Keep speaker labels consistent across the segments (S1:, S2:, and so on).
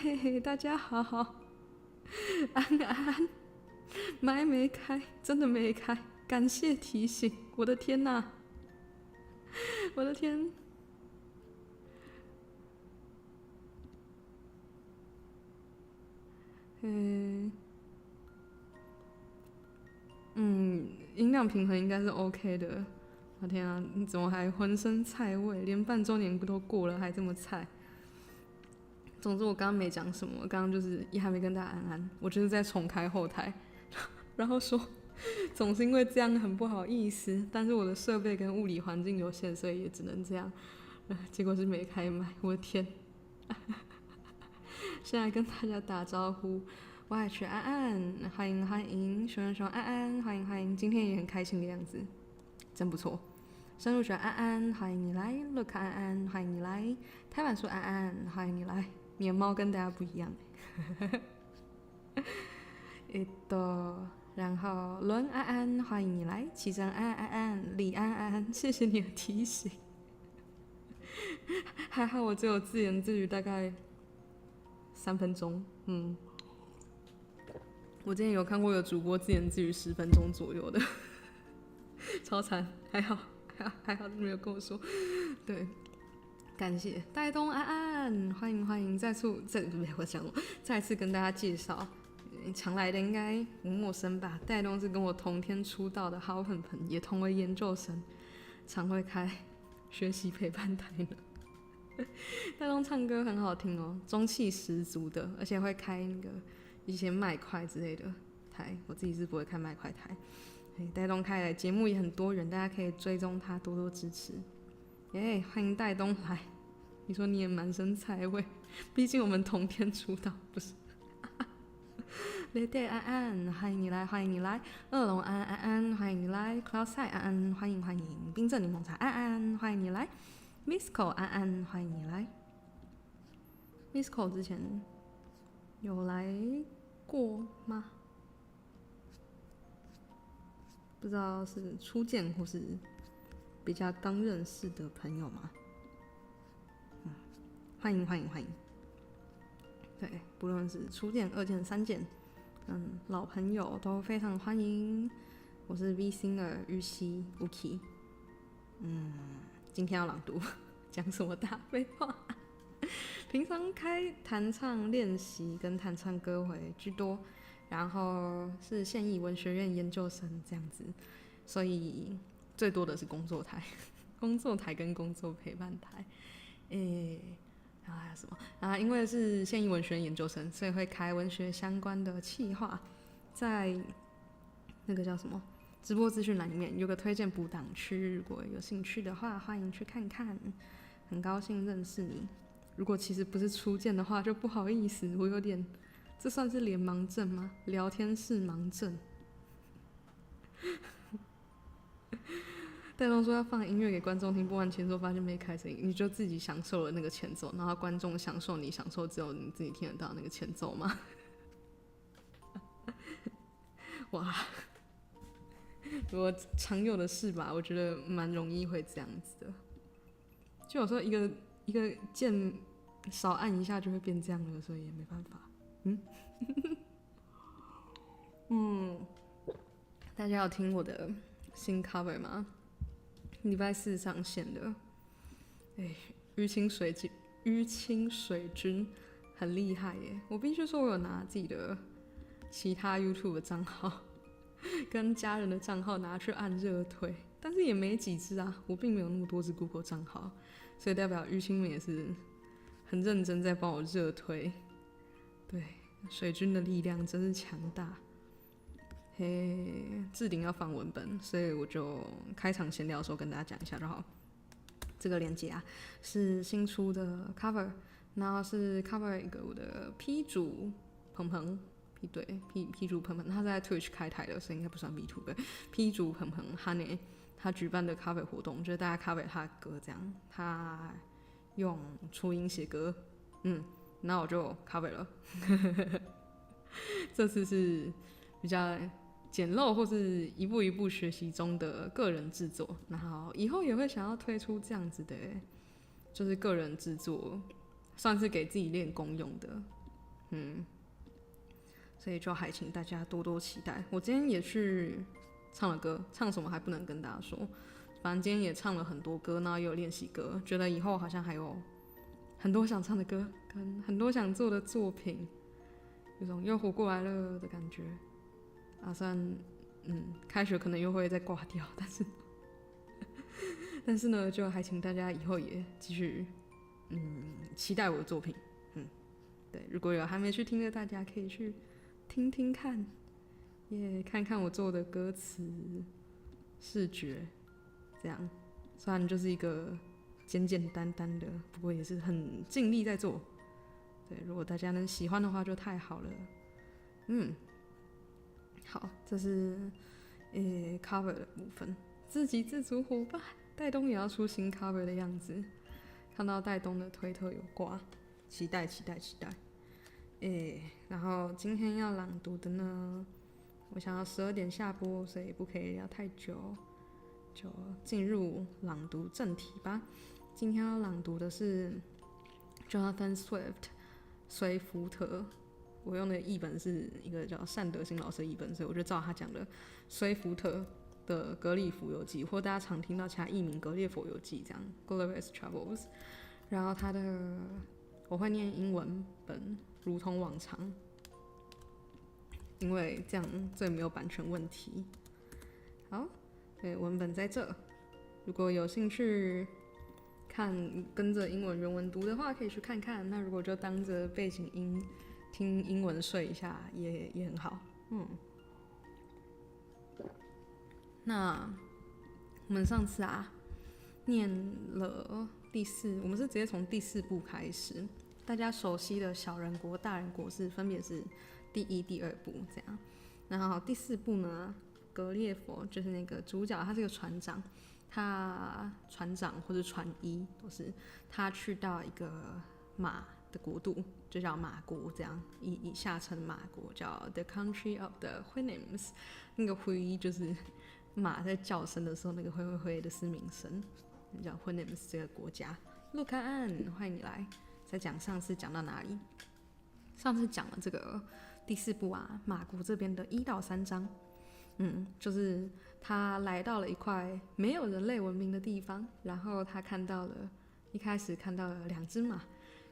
S1: 嘿，大家好，安安，麦没开，真的没开，感谢提醒，我的天哪，我的天，音量平衡应该是 OK 的。我天啊，你怎么还浑身菜味？连半周年都过了，还这么菜。总之我刚刚没讲什么，刚刚就是也还没跟大家安安，我就是在重开后台，然后说总是因为这样很不好意思，但是我的设备跟物理环境有限，所以也只能这样。结果是没开麦，我的天！现在跟大家打招呼，我还是安安，欢迎，熊安安，欢迎，今天也很开心的样子，真不错。深入学安安，欢迎你来；乐可安安，欢迎你来；台湾树安安，欢迎你来。你的猫跟大家不一样。然后伦安安，欢迎你来；齐真安安，李安安，谢谢你的提醒。还好我只有自言自语大概3分钟，我之前有看过有主播自言自语10分钟左右的，超惨，还好没有跟我说，对。感谢带动安安，欢迎，再次跟大家介绍，常来的应该不陌生吧？带动是跟我同天出道的好朋友，也同为研究生，常会开学习陪伴台呢。带动唱歌很好听哦，中气十足的，而且会开那个一些麦块之类的台，我自己是不会开麦块台。带动开来节目也很多元，大家可以追踪他，多多支持。欢迎带动来，你说你也满身菜味，毕竟我们同天出道，不是？雷电安安，欢迎你来；恶龙安安，欢迎你来；Cloud 赛安安，欢迎；冰镇柠檬茶安安，欢迎你来；Misco 安安，欢迎你来。Misco 之前有来过吗？不知道是初见或是比较刚认识的朋友吗？欢迎。对，不论是初见、2见、3见，老朋友都非常欢迎。我是 Vsinger 玉溪 Uki， 今天要朗读，讲什么大废话？平常开弹唱练习跟弹唱歌会居多，然后是现役文学院研究生这样子，所以最多的是工作台跟工作陪伴台。然后还有什么因为是现役文学院研究生，所以会开文学相关的企划，在那个叫什么直播资讯栏里面有个推荐补档区，如果有兴趣的话，欢迎去看看。很高兴认识你。如果其实不是初见的话，就不好意思，我有点，这算是脸盲症吗？聊天室盲症。戴东说要放音乐给观众听，播完前奏发现没开声音，你就自己享受了那个前奏，然后观众享受你享受只有你自己听得到那个前奏吗？哇，我常有的事吧，我觉得蛮容易会这样子的。就有时候一个键少按一下就会变这样了，所以也没办法。大家有听我的新 cover 吗？礼拜4上线的。淤青水军很厉害耶！我必须说，我有拿自己的其他 YouTube 的账号跟家人的账号拿去按热推，但是也没几支啊，我并没有那么多支 Google 账号，所以代表淤青们也是很认真在帮我热推。对，水军的力量真是强大。置顶要放文本，所以我就开场闲聊的时候跟大家讲一下就好。这个链接啊是新出的 cover， 然后是 cover 一个我的 P 主鹏鹏，P 主鹏鹏，他是在 Twitch 开台的，所以应该不算 VTuber。P 主鹏鹏 Honey 他举办的 cover 活动，就是大家 cover 他的歌这样，他用初音写歌，那我就 cover 了。这次是比较简陋或是一步一步学习中的个人制作，然后以后也会想要推出这样子的，就是个人制作，算是给自己练功用的所以就还请大家多多期待。我今天也去唱了歌，唱什么还不能跟大家说，反正今天也唱了很多歌，然后也有练习歌，觉得以后好像还有很多想唱的歌，跟很多想做的作品，有种又活过来了的感觉。虽然开学可能又会再挂掉，但是呢，就还请大家以后也继续期待我的作品。对，如果有还没去听的，大家可以去听听看，也看看我做的歌词、视觉，这样虽然就是一个简简单单的，不过也是很尽力在做。对，如果大家能喜欢的话，就太好了。好，这是cover 的部分，自给自足伙伴，戴东也要出新 cover 的样子。看到戴东的推特有挂，期待期待期待。然后今天要朗读的呢，我想要12点下播，所以不可以聊太久，就进入朗读正题吧。今天要朗读的是 Jonathan Swift 随福特，我用的译本是一个叫单德兴老师的译本，所以我就照他讲的随福特的格里弗游记，或大家常听到其他译名格列佛游记这样 Gulliver's Travels。然后他的我会念英文本，如同往常，因为这样最没有版权问题。好，对，文本在这，如果有兴趣看跟着英文原文读的话，可以去看看。那如果就当着背景音听英文睡一下，也很好。那我们上次念了我们是直接从第4部开始。大家熟悉的小人国、大人国是分别是第1、第2部这样。然后第4部呢，格列佛就是那个主角，他是个船长，船长或者船医都是他去到一个马的国度，就叫马国这样，以下称马国，叫 The Country of the Houyhnhnms。那个灰就是马在叫声的时候那个灰的嘶鸣声，叫 Houyhnhnms 这个国家。陆凯安，欢迎你来。再讲上次讲到哪里？上次讲了这个第4部马国这边的1到3章。就是他来到了一块没有人类文明的地方，然后他一开始看到了2只马，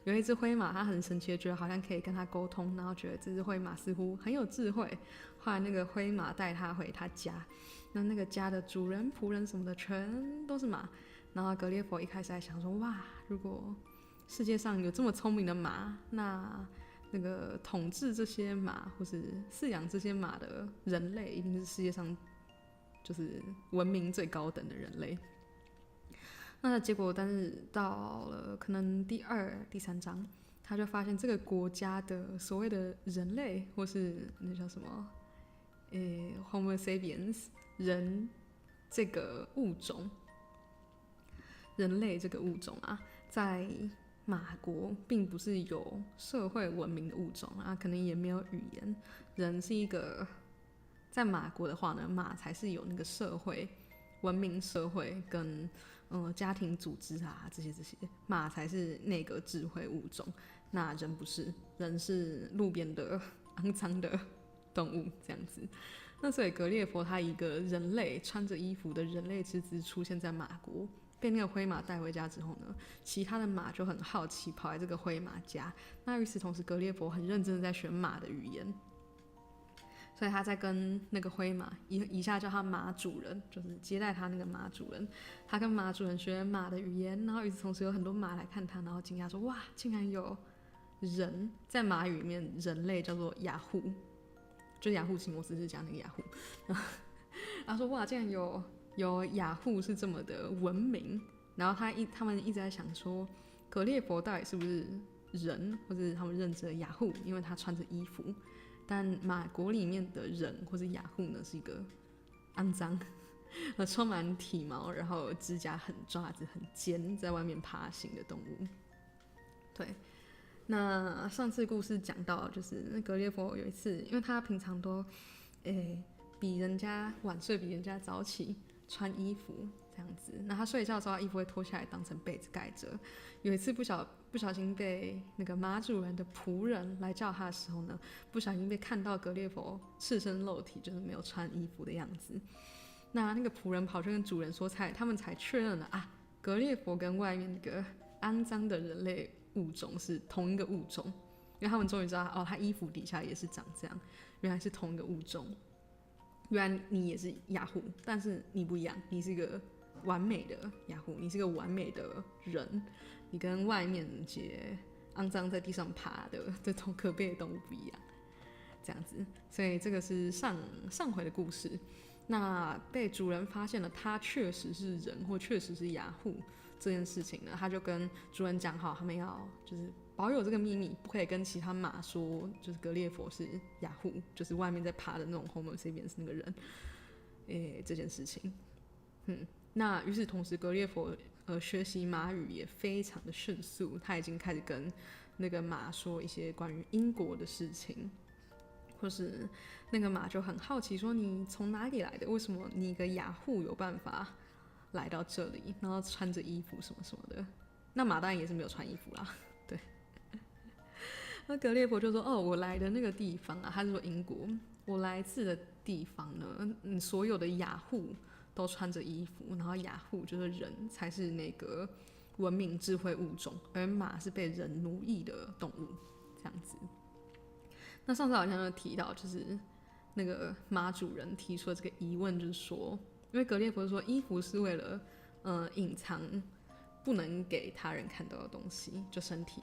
S1: 有一只灰马，他很神奇的觉得好像可以跟他沟通，然后觉得这只灰马似乎很有智慧。后来那个灰马带他回他家，那个家的主人、仆人什么的全都是马。然后格列佛一开始还想说，哇，如果世界上有这么聪明的马，那个统治这些马或是饲养这些马的人类，一定是世界上就是文明最高等的人类。那结果，但是到了可能第2、第3章，他就发现这个国家的所谓的人类，或是那叫什么，Homo sapiens 人这个物种，人类这个物种在马国并不是有社会文明的物种可能也没有语言。人是一个，在马国的话呢，马才是有那个社会文明社会跟家庭组织这些，马才是那个智慧物种。那人不是，人是路边的肮脏的动物这样子。那所以格列佛他一个人类穿着衣服的人类之子出现在马国。被那个灰马带回家之后呢，其他的马就很好奇，跑来这个灰马家。那与此同时，格列佛很认真的在学马的语言，所以他在跟那个灰马，以下叫他马主人，就是接待他那个马主人。他跟马主人学马的语言，然后与此同时有很多马来看他，然后惊讶说：哇，竟然有人！在马语里面，人类叫做雅虎，就雅虎奇摩斯是讲那个雅虎。然后说：哇，竟然有雅虎是这么的文明。然后他们一直在想说，格列佛到底是不是人，或者他们认知的雅虎，因为他穿着衣服。但马国里面的人或是雅虎呢，是一个肮脏、充满体毛，然后指甲很爪子很尖，在外面爬行的动物。对，那上次故事讲到，就是格列佛有一次，因为他平常都比人家晚睡，比人家早起，穿衣服这样子。那他睡觉的时候，他衣服会脱下来当成被子盖着。有一次不小不小心被那个马主人的仆人来叫他的时候呢，不小心被看到格列佛赤身露体，就是没有穿衣服的样子。那个仆人跑去跟主人说，他们才确认了啊，格列佛跟外面那个肮脏的人类物种是同一个物种，因为他们终于知道哦，他衣服底下也是长这样，原来是同一个物种。原来你也是雅虎，但是你不一样，你是一个完美的雅虎，你是个完美的人，你跟外面那些肮脏在地上爬的这种可悲的动物不一样，这样子。所以这个是上回的故事。那被主人发现了他确实是人或确实是雅虎这件事情呢，他就跟主人讲好，他们要就是保有这个秘密，不可以跟其他马说，就是格列佛是雅虎，就是外面在爬的那种 Homo sapiens 那个人，这件事情。那与此同时，格列佛学习马语也非常的迅速，他已经开始跟那个马说一些关于英国的事情，或是那个马就很好奇说你从哪里来的？为什么你一个雅虎有办法来到这里，然后穿着衣服什么什么的？那马当然也是没有穿衣服啦，对。那格列佛就说：“哦，我来的那个地方啊，他是说英国，我来自的地方呢，所有的雅虎都穿着衣服，然后雅虎就是人才是那个文明智慧物种，而马是被人奴役的动物，这样子。那上次好像有提到，就是那个马主人提出的这个疑问，就是说，因为格列佛说衣服是为了隐藏不能给他人看到的东西，就身体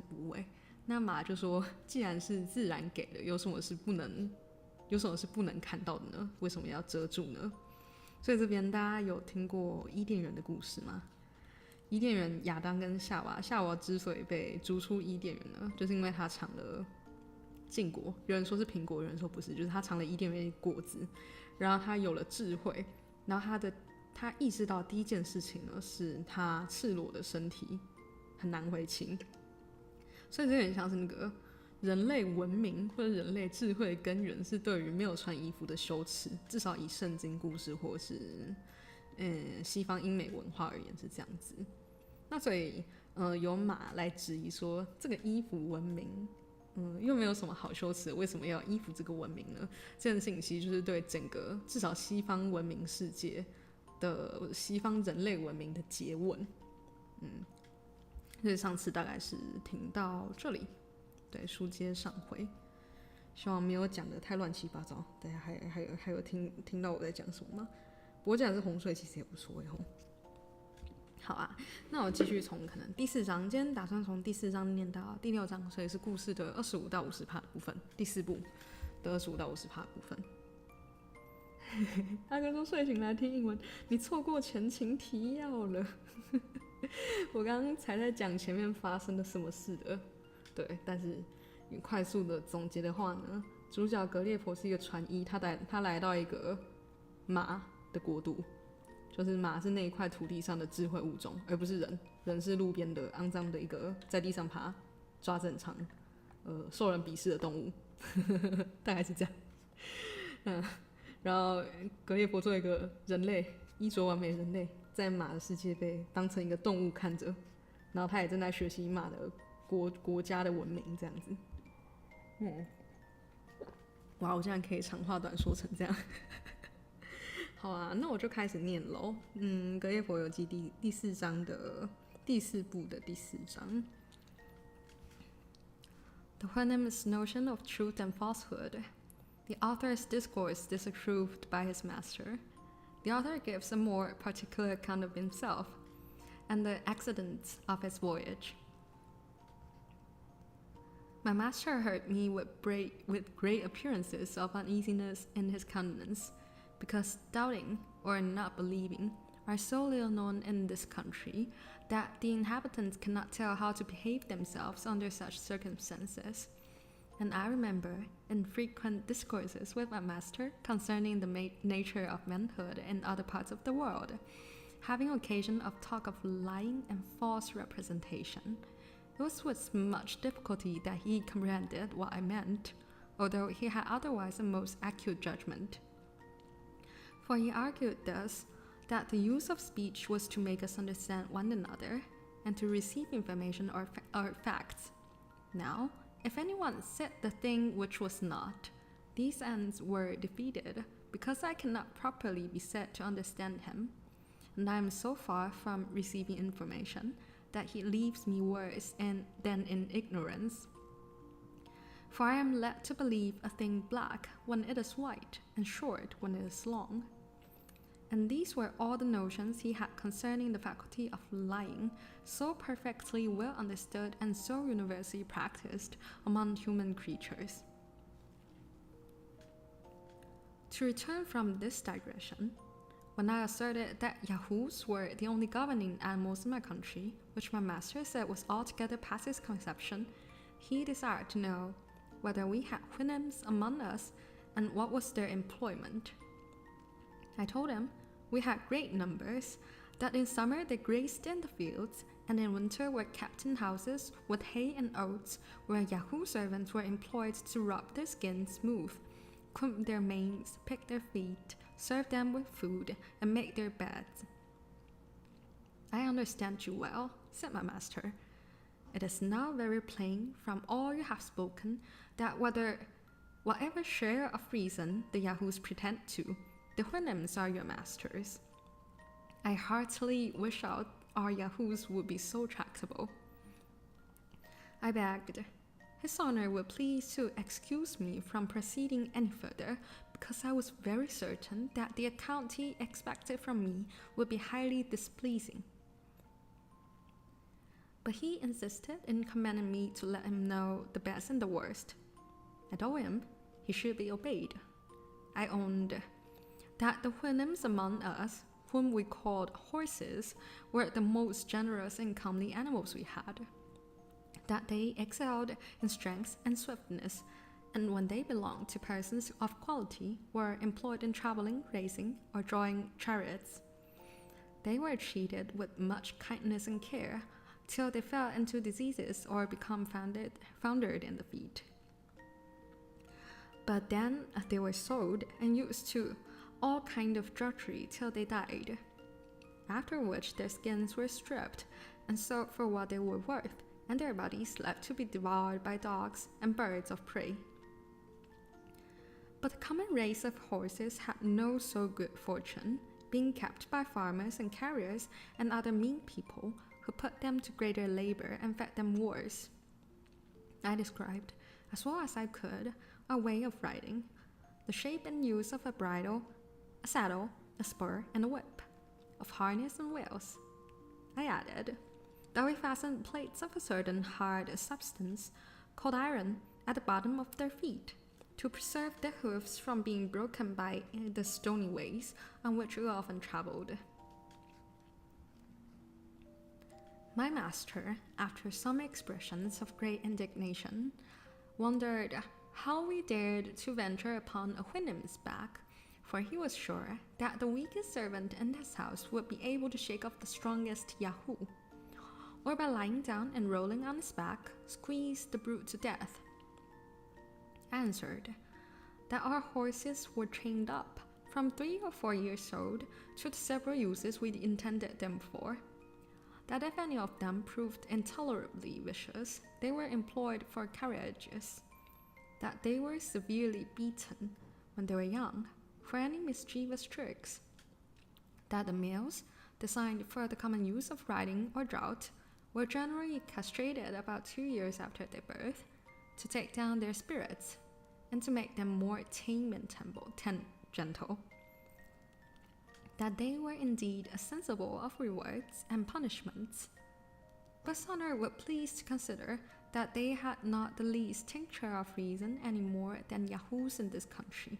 S1: 部位。那马就说，既然是自然给的，有什么是不能看到的呢？为什么要遮住呢？所以这边大家有听过伊甸园的故事吗？伊甸园亚当跟夏娃之所以被逐出伊甸园呢，就是因为他尝了禁果，有人说是苹果，有人说不是，就是他尝了伊甸园的果子，然后他有了智慧，然后他意识到第一件事情呢，是他赤裸的身体很难为情，所以这有点像是那个人类文明或者人类智慧的根源是对于没有穿衣服的羞耻，至少以圣经故事或是西方英美文化而言是这样子。那所以有马来质疑说，这个衣服文明又没有什么好羞耻的，为什么要有衣服这个文明呢？这件事情其实就是对整个至少西方文明世界的西方人类文明的诘问。所以上次大概是听到这里，对，书接上回，希望没有讲的太乱七八糟，大家还有听到我在讲什么吗？不过这样是洪水，其实也无所谓吼。好啊，那我继续从可能第4章，今天打算从第4章念到第6章，所以是故事的25到50%的部分，第4部的25到50%的部分。阿哥说睡醒来听英文，你错过前情提要了。我刚刚才在讲前面发生了什么事的，对，但是快速的总结的话呢，主角格列佛是一个船医，他来到一个马的国度，就是马是那一块土地上的智慧物种，而不是人，人是路边的肮脏的一个在地上爬、抓正常、受人鄙视的动物，大概是这样。然后格列佛作为一个人类，衣着完美人类，在马的世界被当成一个动物看着，然后他也正在学习马的国家的文明，这样子。哇，我竟然可以长话短说成这样。好啊，那我就开始念喽。格列佛游记第4章的第4部的第4章。The venomous notion of truth and falsehood. The author's discourse disapproved by his master. The author gives a more particular account of himself and the accidents of his voyage. My master heard me with great appearances of uneasiness in his countenance, because doubting or not believing are so little known in this country that the inhabitants cannot tell how to behave themselves under such circumstances. And I remember in frequent discourses with my master concerning the nature of manhood in other parts of the world, having occasion of talk of lying and false representation. It was with much difficulty that he comprehended what I meant, although he had otherwise a most acute judgment. For he argued thus, that the use of speech was to make us understand one another, and to receive information or facts. Now, if anyone said the thing which was not, these ends were defeated, because I cannot properly be said to understand him, and I am so far from receiving information that he leaves me worse than in ignorance. For I am led to believe a thing black when it is white, and short when it is long. And these were all the notions he had concerning the faculty of lying, so perfectly well understood and so universally practiced among human creatures. To return from this digression, when I asserted that yahoos were the only governing animals in my country, which my master said was altogether past his conception, he desired to know whether we had Houyhnhnms among us and what was their employment. I told him we had great numbers, that in summer they grazed in the fields, and in winter were kept in houses with hay and oats, where yahoo servants were employed to rub their skins smooth, comb their manes, pick their feet, serve them with food, and make their beds. I understand you well, said my master. It is now very plain from all you have spoken that whatever share of reason the yahoos pretend to, the Houyhnhnms are your masters. I heartily wish our yahoos would be so tractable. I begged His Honor would please to excuse me from proceeding any further, because I was very certain that the account he expected from me would be highly displeasing. But he insisted in commanding me to let him know the best and the worst. I told him he should be obeyed. I owned that the Houyhnhnms among us, whom we called horses, were the most generous and comely animals we had, that they excelled in strength and swiftness, and when they belonged to persons of quality, were employed in traveling, racing, or drawing chariots. They were treated with much kindness and care, till they fell into diseases or become foundered in the feet. But then they were sold and used to all kind of drudgery till they died, after which their skins were stripped and sold for what they were worth, and their bodies left to be devoured by dogs and birds of prey. But the common race of horses had no so good fortune, being kept by farmers and carriers and other mean people, who put them to greater labor and fed them worse. I described, as well as I could, a way of riding, the shape and use of a bridle, a saddle, a spur, and a whip, of harness and wheels. I added that we fastened plates of a certain hard substance, called iron, at the bottom of their feet, to preserve their hoofs from being broken by the stony ways on which we often traveled. My master, after some expressions of great indignation, wondered how we dared to venture upon a Houyhnhnm's back, for he was sure that the weakest servant in his house would be able to shake off the strongest yahoo, or by lying down and rolling on his back, squeeze the brute to death. I answered that our horses were trained up from 3 or 4 years old to the several uses we intended them for, that if any of them proved intolerably vicious, they were employed for carriages, that they were severely beaten when they were young for any mischievous tricks, that the males, designed for the common use of riding or draught, were generally castrated about 2 years after their birth, to take down their spirits, and to make them more tame and gentle, that they were indeed sensible of rewards and punishments, but His Honor would please to consider that they had not the least tincture of reason any more than yahoos in this country.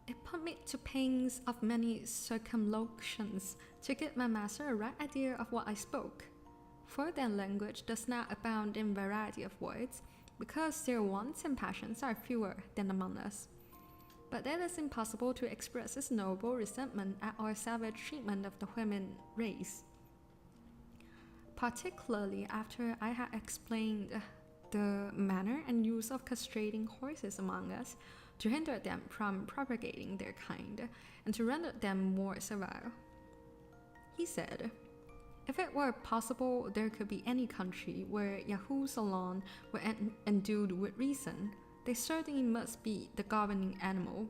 S1: It put me to pains of many circumlocutions to get my master a right idea of what I spoke, for their language does not abound in variety of words, because their wants and passions are fewer than among us. But it is impossible to express his noble resentment at our savage treatment of the women race, particularly after I had explained the manner and use of castrating horses among us, to hinder them from propagating their kind, and to render them more servile. He said, "If it were possible there could be any country where yahoos alone were endued with reason, they certainly must be the governing animal,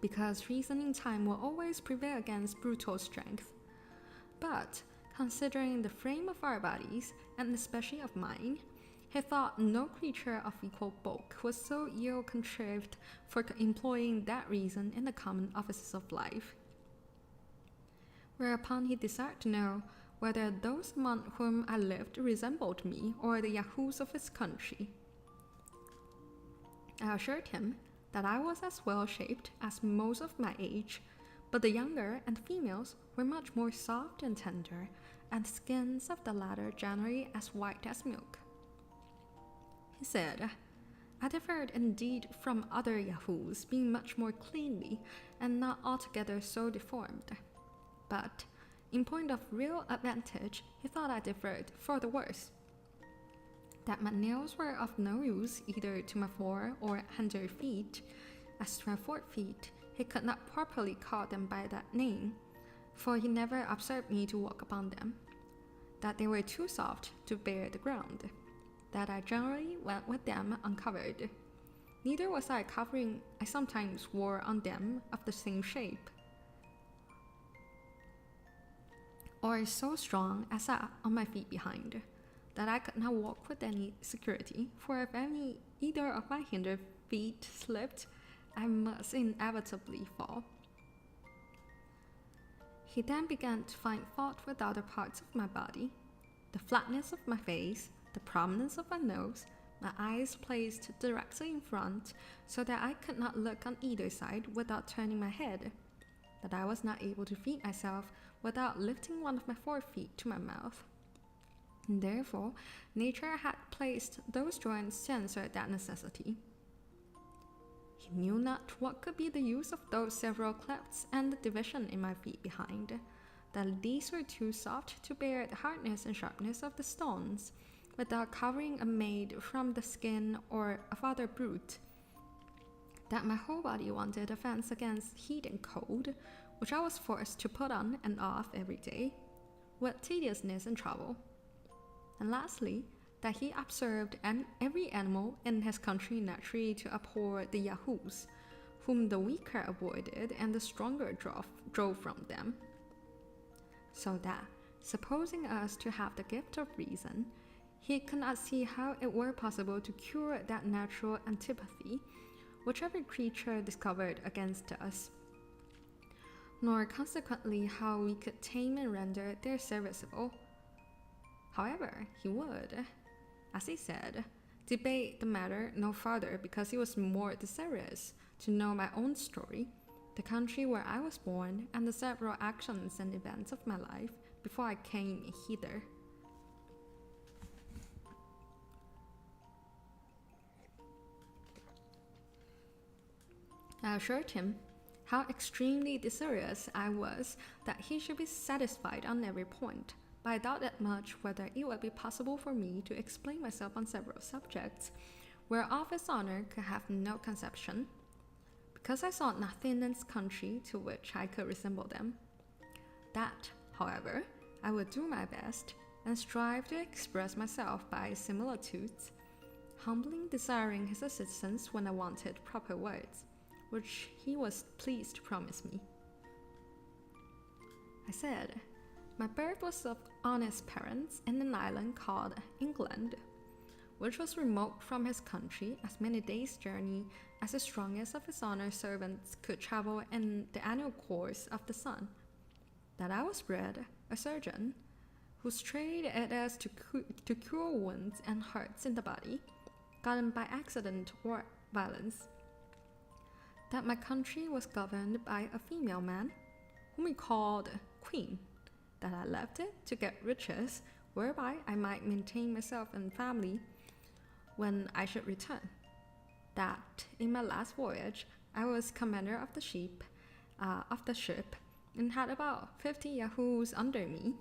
S1: because reasoning time will always prevail against brutal strength. But, considering the frame of our bodies, and especially of mine, he thought no creature of equal bulk was so ill-contrived for employing that reason in the common offices of life." Whereupon he desired to know whether those among whom I lived resembled me or the yahoos of his country. I assured him that I was as well-shaped as most of my age, but the younger and females were much more soft and tender, and the skins of the latter generally as white as milk. He said, "I differed indeed from other yahoos, being much more cleanly and not altogether so deformed. But, in point of real advantage, he thought I differed for the worse. That my nails were of no use either to my fore or hinder feet. As to my forefeet, he could not properly call them by that name, for he never observed me to walk upon them. That they were too soft to bear the ground. That I generally went with them uncovered. Neither was I covering I sometimes wore on them of the same shape, or so strong as I on my feet behind, that I could not walk with any security, for if either of my hinder feet slipped, I must inevitably fall." He then began to find fault with other parts of my body, the flatness of my face, the prominence of my nose, my eyes placed directly in front, so that I could not look on either side without turning my head, that I was not able to feed myself without lifting one of my forefeet to my mouth. And therefore, nature had placed those joints to answer that necessity. He knew not what could be the use of those several clefts and the division in my feet behind, that these were too soft to bear the hardness and sharpness of the stones, without covering a maid from the skin or of other brute, that my whole body wanted a fence against heat and cold, which I was forced to put on and off every day, with tediousness and trouble. And lastly, that he observed every animal in his country naturally to abhor the yahoos, whom the weaker avoided and the stronger drove from them. So that, supposing us to have the gift of reason, he could not see how it were possible to cure that natural antipathy which every creature discovered against us, nor consequently how we could tame and render their serviceable. However, he would, as he said, debate the matter no farther, because he was more desirous to know my own story, the country where I was born, and the several actions and events of my life before I came hither. I assured him how extremely desirous I was that he should be satisfied on every point, but I doubted much whether it would be possible for me to explain myself on several subjects, whereof his honor could have no conception, because I saw nothing in this country to which I could resemble them. That, however, I would do my best, and strive to express myself by similitudes, humbly desiring his assistance when I wanted proper words, which he was pleased to promise me. I said, my birth was of honest parents in an island called England, which was remote from his country as many days' journey as the strongest of his honor's servants could travel in the annual course of the sun. That I was bred a surgeon, whose trade it is to cure wounds and hurts in the body, gotten by accident or violence. That my country was governed by a female man, whom we called Queen, that I left it to get riches, whereby I might maintain myself and family when I should return. That in my last voyage I was commander of the ship, and had about 50 yahoos under me,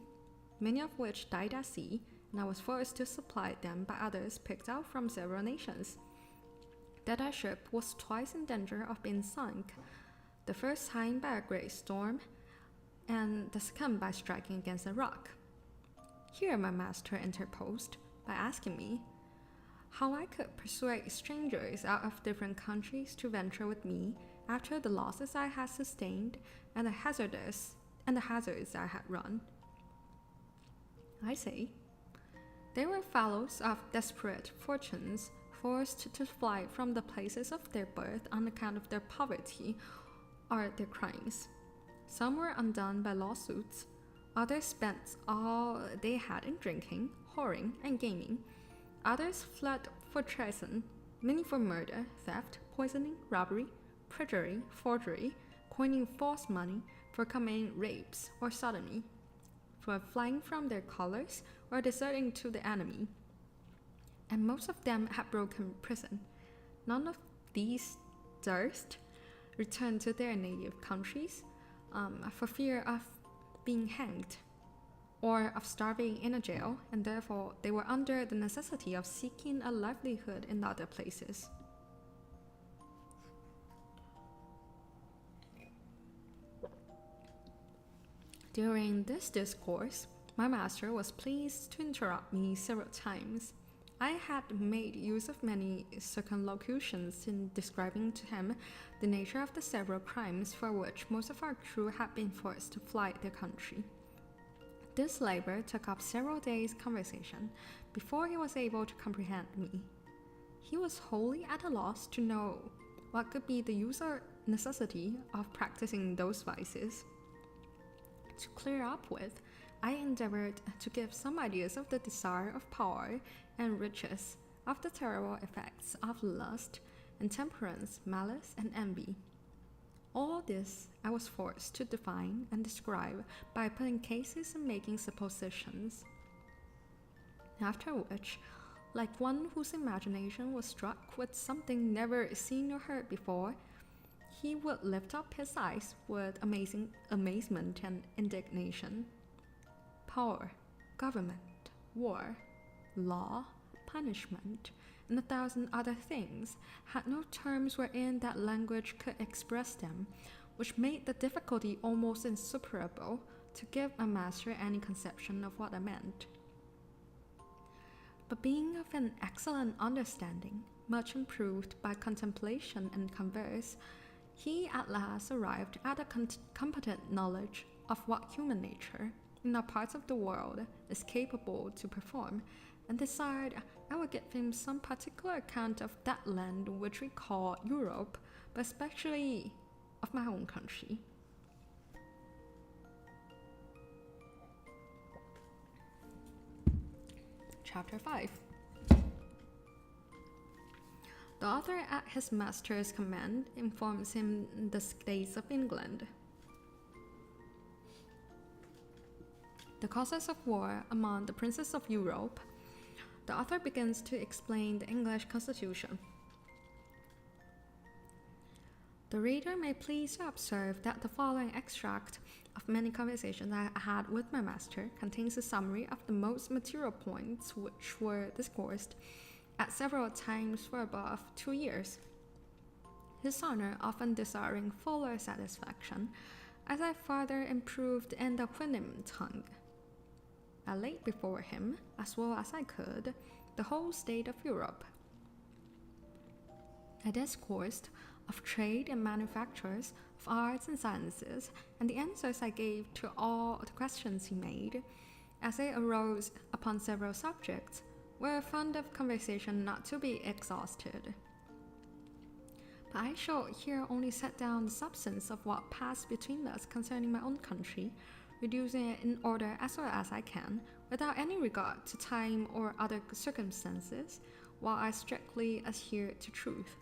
S1: many of which died at sea, and I was forced to supply them by others picked out from several nations. That our ship was twice in danger of being sunk, the first time by a great storm, and the second by striking against a rock. Here my master interposed by asking me how I could persuade strangers out of different countries to venture with me after the losses I had sustained and the hazards I had run. I say, they were fellows of desperate fortunes, forced to fly from the places of their birth on account of their poverty or their crimes. Some were undone by lawsuits, others spent all they had in drinking, whoring, and gaming. Others fled for treason, many for murder, theft, poisoning, robbery, perjury, forgery, coining false money, for committing rapes or sodomy, for flying from their colours or deserting to the enemy. And most of them had broken prison. None of these durst return to their native countries for fear of being hanged or of starving in a jail, and therefore they were under the necessity of seeking a livelihood in other places. During this discourse, my master was pleased to interrupt me several times. I had made use of many circumlocutions in describing to him the nature of the several crimes for which most of our crew had been forced to fly their country. This labor took up several days' conversation before he was able to comprehend me. He was wholly at a loss to know what could be the use or necessity of practicing those vices. To clear up with, I endeavored to give some ideas of the desire of power and riches, of the terrible effects of lust, intemperance, malice, and envy. All this I was forced to define and describe by putting cases and making suppositions. After which, like one whose imagination was struck with something never seen or heard before, he would lift up his eyes with amazement and indignation. Power, government, war, law, punishment, and 1,000 other things had no terms wherein that language could express them, which made the difficulty almost insuperable to give my master any conception of what I meant. But being of an excellent understanding, much improved by contemplation and converse, he at last arrived at a competent knowledge of what human nature, in our parts of the world, is capable to perform, and desired I would give him some particular account of that land which we call Europe, but especially of my own country. Chapter 5. The author at his master's command informs him the states of England, the causes of war among the princes of Europe. The author begins to explain the English constitution. The reader may please to observe that the following extract of many conversations I had with my master contains a summary of the most material points which were discoursed at several times for above 2 years. His Honor often desiring fuller satisfaction, as I farther improved in the Houyhnhnm tongue. I laid before him, as well as I could, the whole state of Europe. I discoursed of trade and manufactures, of arts and sciences, and the answers I gave to all the questions he made, as they arose upon several subjects, were a fund of conversation not to be exhausted. But I shall here only set down the substance of what passed between us concerning my own country, reducing it in order as well as I can, without any regard to time or other circumstances, while I strictly adhere to truth.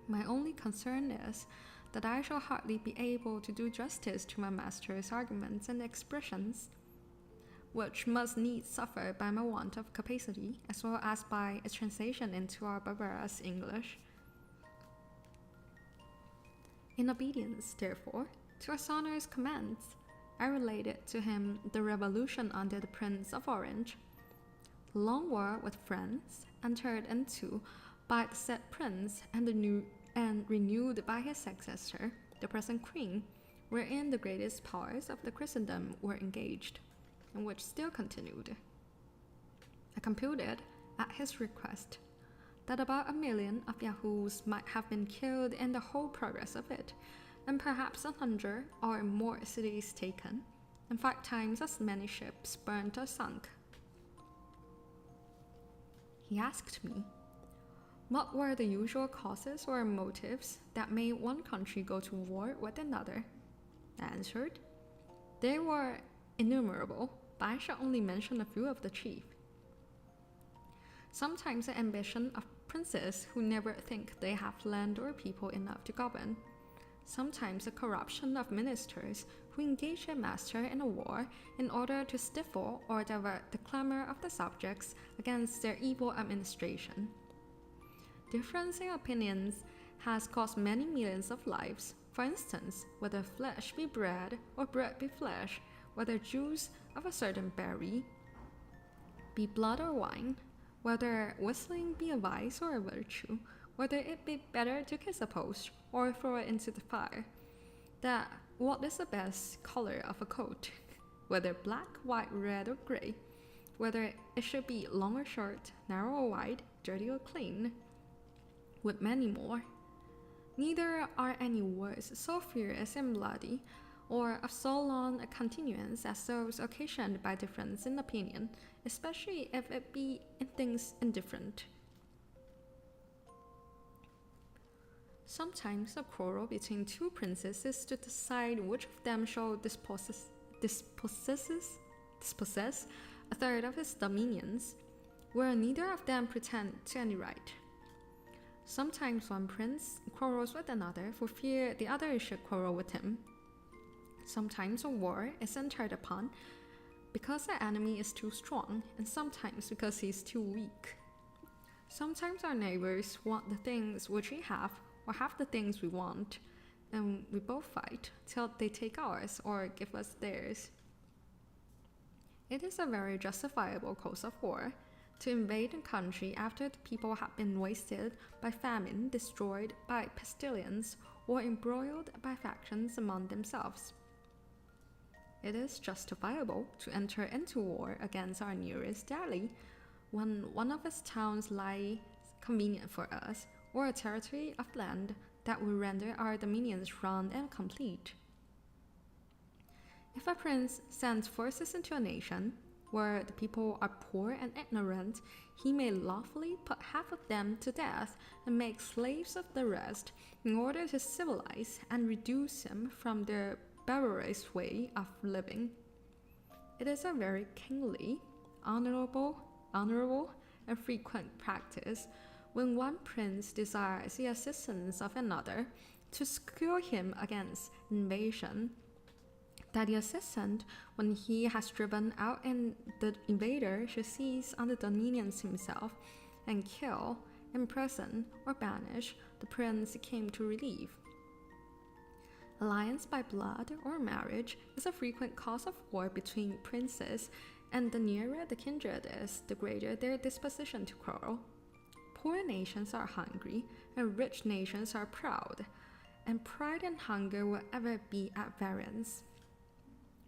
S1: My only concern is that I shall hardly be able to do justice to my master's arguments and expressions, which must needs suffer by my want of capacity, as well as by its translation into our barbarous English. In obedience, therefore, to His Honor's commands, I related to him the revolution under the Prince of Orange, the long war with France, entered into by the said prince and renewed by his successor, the present queen, wherein the greatest powers of the Christendom were engaged, and which still continued. I computed, at his request, that about 1 million of Yahoos might have been killed in the whole progress of it, and perhaps 100 or more cities taken, and 5 times as many ships burnt or sunk. He asked me, what were the usual causes or motives that made one country go to war with another? I answered, they were innumerable, but I shall only mention a few of the chief. Sometimes the ambition of princes who never think they have land or people enough to govern. Sometimes the corruption of ministers who engage their master in a war in order to stifle or divert the clamor of the subjects against their evil administration. Difference in opinions has cost many millions of lives. For instance, whether flesh be bread or bread be flesh, whether juice of a certain berry be blood or wine, whether whistling be a vice or a virtue, whether it be better to kiss a post or throw it into the fire, that what is the best color of a coat, whether black, white, red, or gray, whether it should be long or short, narrow or wide, dirty or clean, with many more. Neither are any words so furious and bloody, or of so long a continuance as those occasioned by difference in opinion, especially if it be in things indifferent. Sometimes a quarrel between 2 princes is to decide which of them shall dispossess a third of his dominions, where neither of them pretend to any right. Sometimes one prince quarrels with another for fear the other should quarrel with him. Sometimes a war is entered upon because the enemy is too strong, and sometimes because he is too weak. Sometimes our neighbors want the things which we have, or have the things we want, and we both fight till they take ours or give us theirs. It is a very justifiable cause of war to invade a country after the people have been wasted by famine, destroyed by pestilence, or embroiled by factions among themselves. It is justifiable to enter into war against our nearest ally when one of its towns lies convenient for us, or a territory of land that will render our dominions round and complete. If a prince sends forces into a nation where the people are poor and ignorant, he may lawfully put half of them to death and make slaves of the rest in order to civilize and reduce them from their barbarous way of living. It is a very kingly, honorable, and frequent practice when one prince desires the assistance of another to secure him against invasion, that the assistant, when he has driven out the invader, should seize on the dominions himself and kill, imprison, or banish the prince he came to relieve. Alliance by blood or marriage is a frequent cause of war between princes, and the nearer the kindred is, the greater their disposition to quarrel. Poor nations are hungry, and rich nations are proud, and pride and hunger will ever be at variance.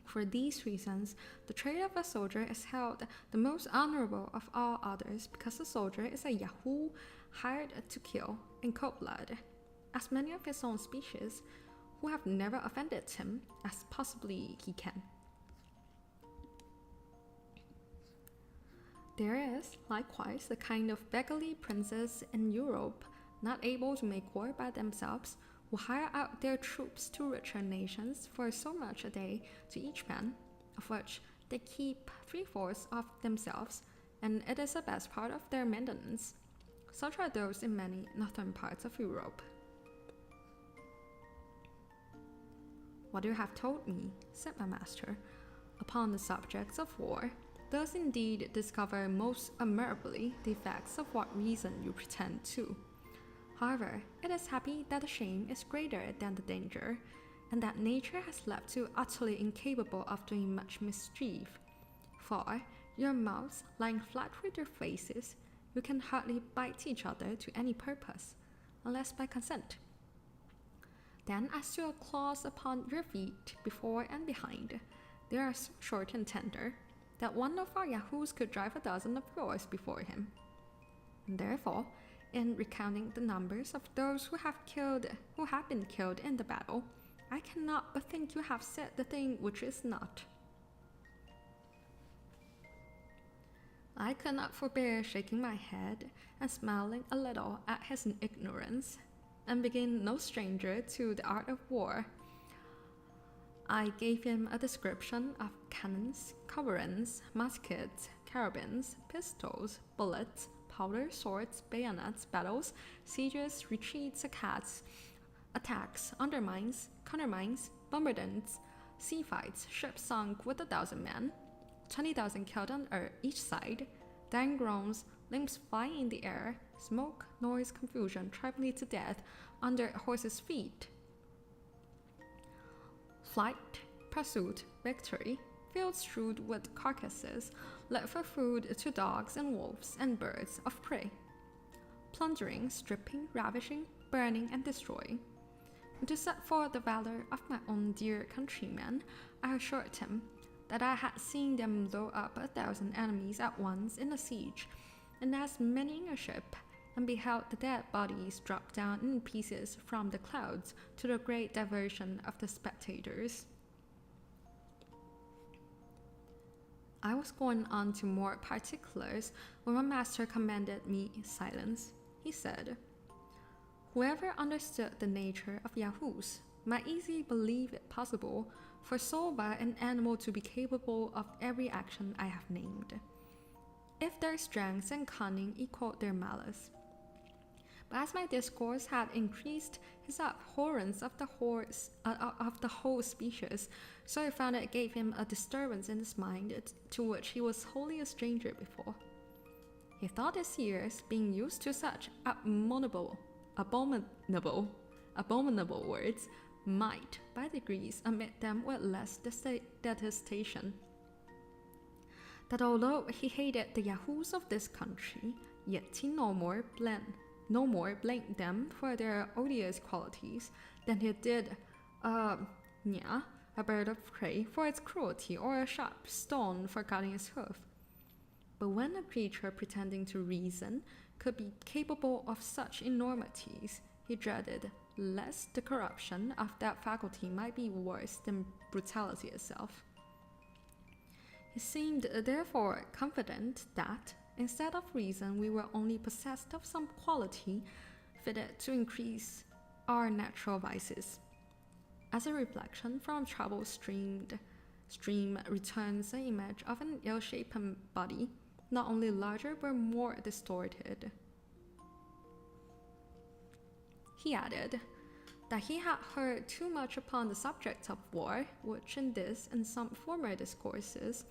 S1: For these reasons, the trade of a soldier is held the most honorable of all others, because the soldier is a Yahoo hired to kill in cold blood, as many of his own species, who have never offended him as possibly he can. There is, likewise, the kind of beggarly princes in Europe, not able to make war by themselves, who hire out their troops to richer nations for so much a day to each man, of which they keep 3/4 of themselves, and it is the best part of their maintenance. Such are those in many northern parts of Europe. What you have told me, said my master, upon the subjects of war, does indeed discover most admirably the effects of what reason you pretend to. However, it is happy that the shame is greater than the danger, and that nature has left you utterly incapable of doing much mischief. For, your mouths lying flat with your faces, you can hardly bite each other to any purpose, unless by consent. Then as to your claws upon your feet, before and behind, they are so short and tender that one of our yahoos could drive a dozen of yours before him. And therefore, in recounting the numbers of those who have been killed in the battle, I cannot but think you have said the thing which is not. I could not forbear shaking my head and smiling a little at his ignorance, and being no stranger to the art of war. I gave him a description of cannons, culverins, muskets, carabines, pistols, bullets, powder, swords, bayonets, battles, sieges, retreats, attacks, undermines, countermines, bombardments, sea fights, ships sunk with 1,000 men, 20,000 killed on each side, dying groans, limbs flying in the air, smoke, noise, confusion, tribally to death under horses' feet. Flight, pursuit, victory, fields strewed with carcasses, left for food to dogs and wolves and birds of prey. Plundering, stripping, ravishing, burning, and destroying. And to set forth the valor of my own dear countrymen, I assured him that I had seen them blow up 1,000 enemies at once in a siege, and as many in a ship, and beheld the dead bodies drop down in pieces from the clouds, to the great diversion of the spectators. I was going on to more particulars when my master commanded me silence. He said, "Whoever understood the nature of yahoos might easily believe it possible for so vile an animal to be capable of every action I have named, if their strength and cunning equaled their malice. But as my discourse had increased his abhorrence of the whole species, so I found it gave him a disturbance in his mind to which he was wholly a stranger before. He thought his ears, being used to such abominable words, might, by degrees, omit them with less detestation. That although he hated the yahoos of this country, yet he no more blamed them for their odious qualities than he did a bird of prey for its cruelty, or a sharp stone for cutting its hoof. But when a creature pretending to reason could be capable of such enormities, he dreaded lest the corruption of that faculty might be worse than brutality itself. He seemed therefore confident that, instead of reason, we were only possessed of some quality fitted to increase our natural vices. As a reflection from troubled stream returns the image of an ill-shapen body, not only larger but more distorted." He added that he had heard too much upon the subject of war, which in this and some former discourses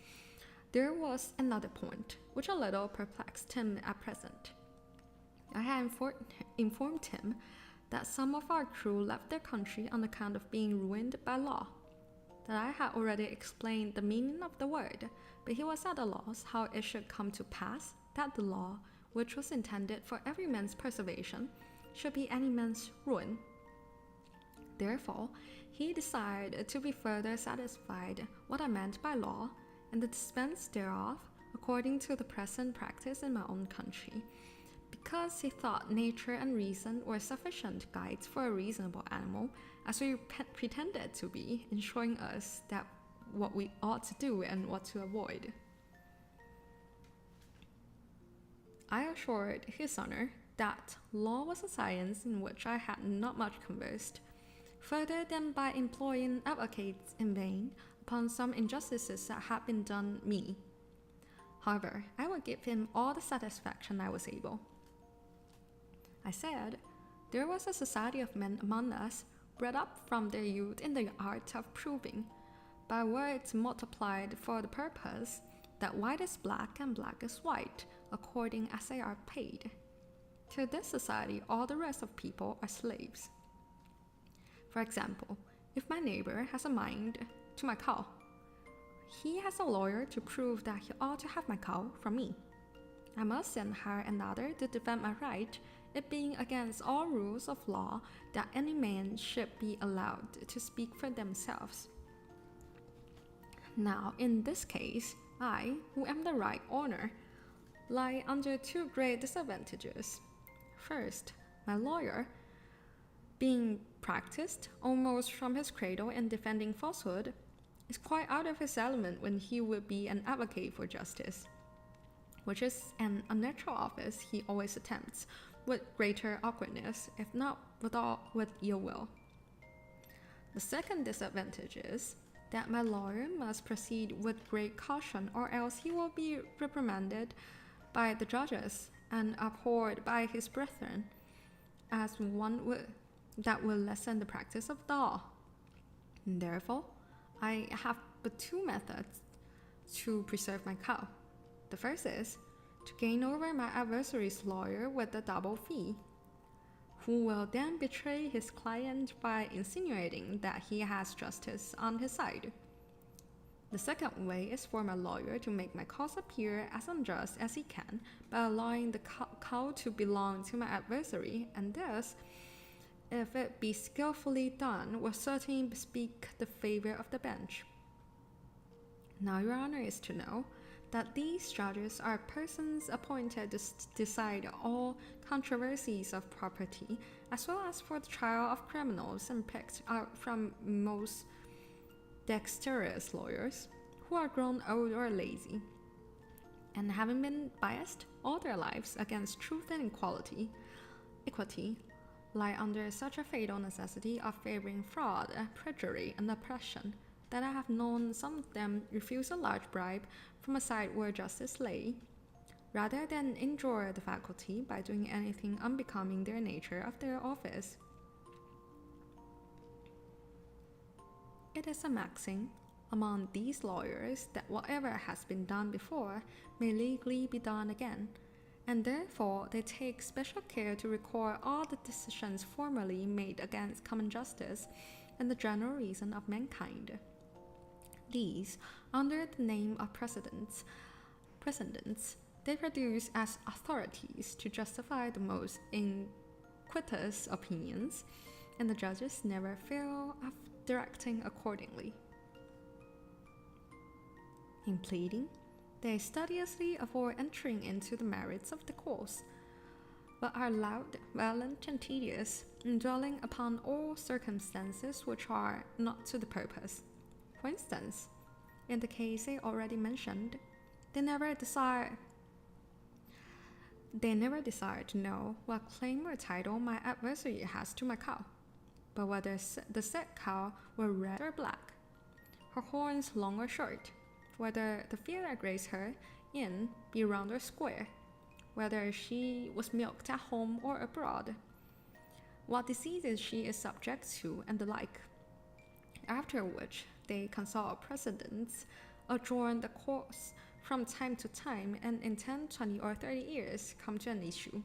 S1: there was another point which a little perplexed him at present. I had informed him that some of our crew left their country on account of being ruined by law, that I had already explained the meaning of the word, but he was at a loss how it should come to pass that the law, which was intended for every man's preservation, should be any man's ruin. Therefore, he desired to be further satisfied what I meant by law, and the dispense thereof, according to the present practice in my own country, because he thought nature and reason were sufficient guides for a reasonable animal, as we pretended to be, in showing us that what we ought to do and what to avoid. I assured his honor that law was a science in which I had not much conversed, further than by employing advocates in vain upon some injustices that had been done me. However, I would give him all the satisfaction I was able. I said, there was a society of men among us, bred up from their youth in the art of proving, by words multiplied for the purpose, that white is black and black is white, according as they are paid. To this society all the rest of people are slaves. For example, if my neighbor has a mind to my cow, he has a lawyer to prove that he ought to have my cow from me. I must then hire another to defend my right, it being against all rules of law that any man should be allowed to speak for themselves. Now, in this case, I, who am the right owner, lie under two great disadvantages. First, my lawyer, being practiced almost from his cradle in defending falsehood, is quite out of his element when he would be an advocate for justice, which is an unnatural office he always attempts with greater awkwardness, if not with ill will. The second disadvantage is that my lawyer must proceed with great caution, or else he will be reprimanded by the judges and abhorred by his brethren as one that will lessen the practice of law. And therefore, I have but two methods to preserve my cow. The first is to gain over my adversary's lawyer with a double fee, who will then betray his client by insinuating that he has justice on his side. The second way is for my lawyer to make my cause appear as unjust as he can by allowing the cow to belong to my adversary, and thus, if it be skillfully done, will certainly bespeak the favor of the bench. Now your honor is to know that these judges are persons appointed to decide all controversies of property, as well as for the trial of criminals, and picked out from most dexterous lawyers who are grown old or lazy, and having been biased all their lives against truth and equity, lie under such a fatal necessity of favoring fraud, perjury, and oppression, that I have known some of them refuse a large bribe from a side where justice lay, rather than injure the faculty by doing anything unbecoming their nature of their office. It is a maxim among these lawyers that whatever has been done before may legally be done again, and therefore they take special care to record all the decisions formerly made against common justice and the general reason of mankind. These, under the name of precedents, they produce as authorities to justify the most iniquitous opinions, and the judges never fail of directing accordingly. In pleading, they studiously avoid entering into the merits of the cause, but are loud, violent, and tedious in dwelling upon all circumstances which are not to the purpose. For instance, in the case I already mentioned, they never desire to know what claim or title my adversary has to my cow, but whether the said cow were red or black, her horns long or short, whether the field I grazed her in be round or square, whether she was milked at home or abroad, what diseases she is subject to, and the like. After which they consult precedents, adjourn the course from time to time, and in 10, 20, or 30 years come to an issue.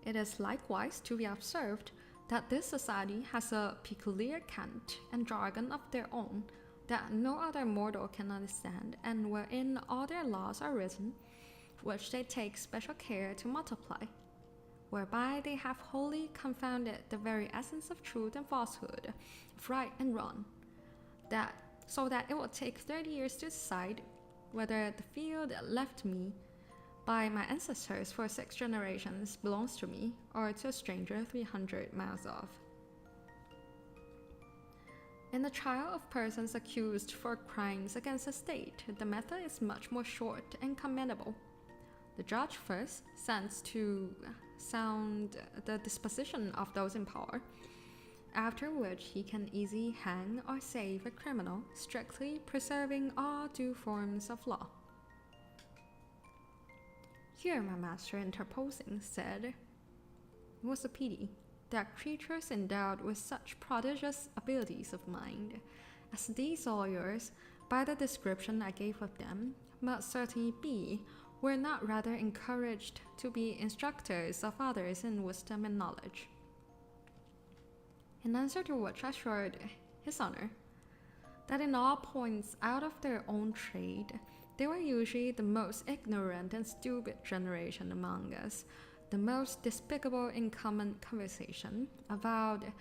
S1: It is likewise to be observed that this society has a peculiar cant and jargon of their own that no other mortal can understand, and wherein all their laws are written, which they take special care to multiply, whereby they have wholly confounded the very essence of truth and falsehood, of right and wrong, so that it will take 30 years to decide whether the field left me by my ancestors for 6 generations belongs to me, or to a stranger 300 miles off. In the trial of persons accused for crimes against the state, the method is much more short and commendable. The judge first sends to sound the disposition of those in power, after which he can easily hang or save a criminal, strictly preserving all due forms of law. Here my master, interposing, said, "It was a pity that creatures endowed with such prodigious abilities of mind as these lawyers, by the description I gave of them, must certainly be, were not rather encouraged to be instructors of others in wisdom and knowledge." In answer to which I assured his honor that in all points out of their own trade They were usually the most ignorant and stupid generation among us, the most despicable in common conversation, avowed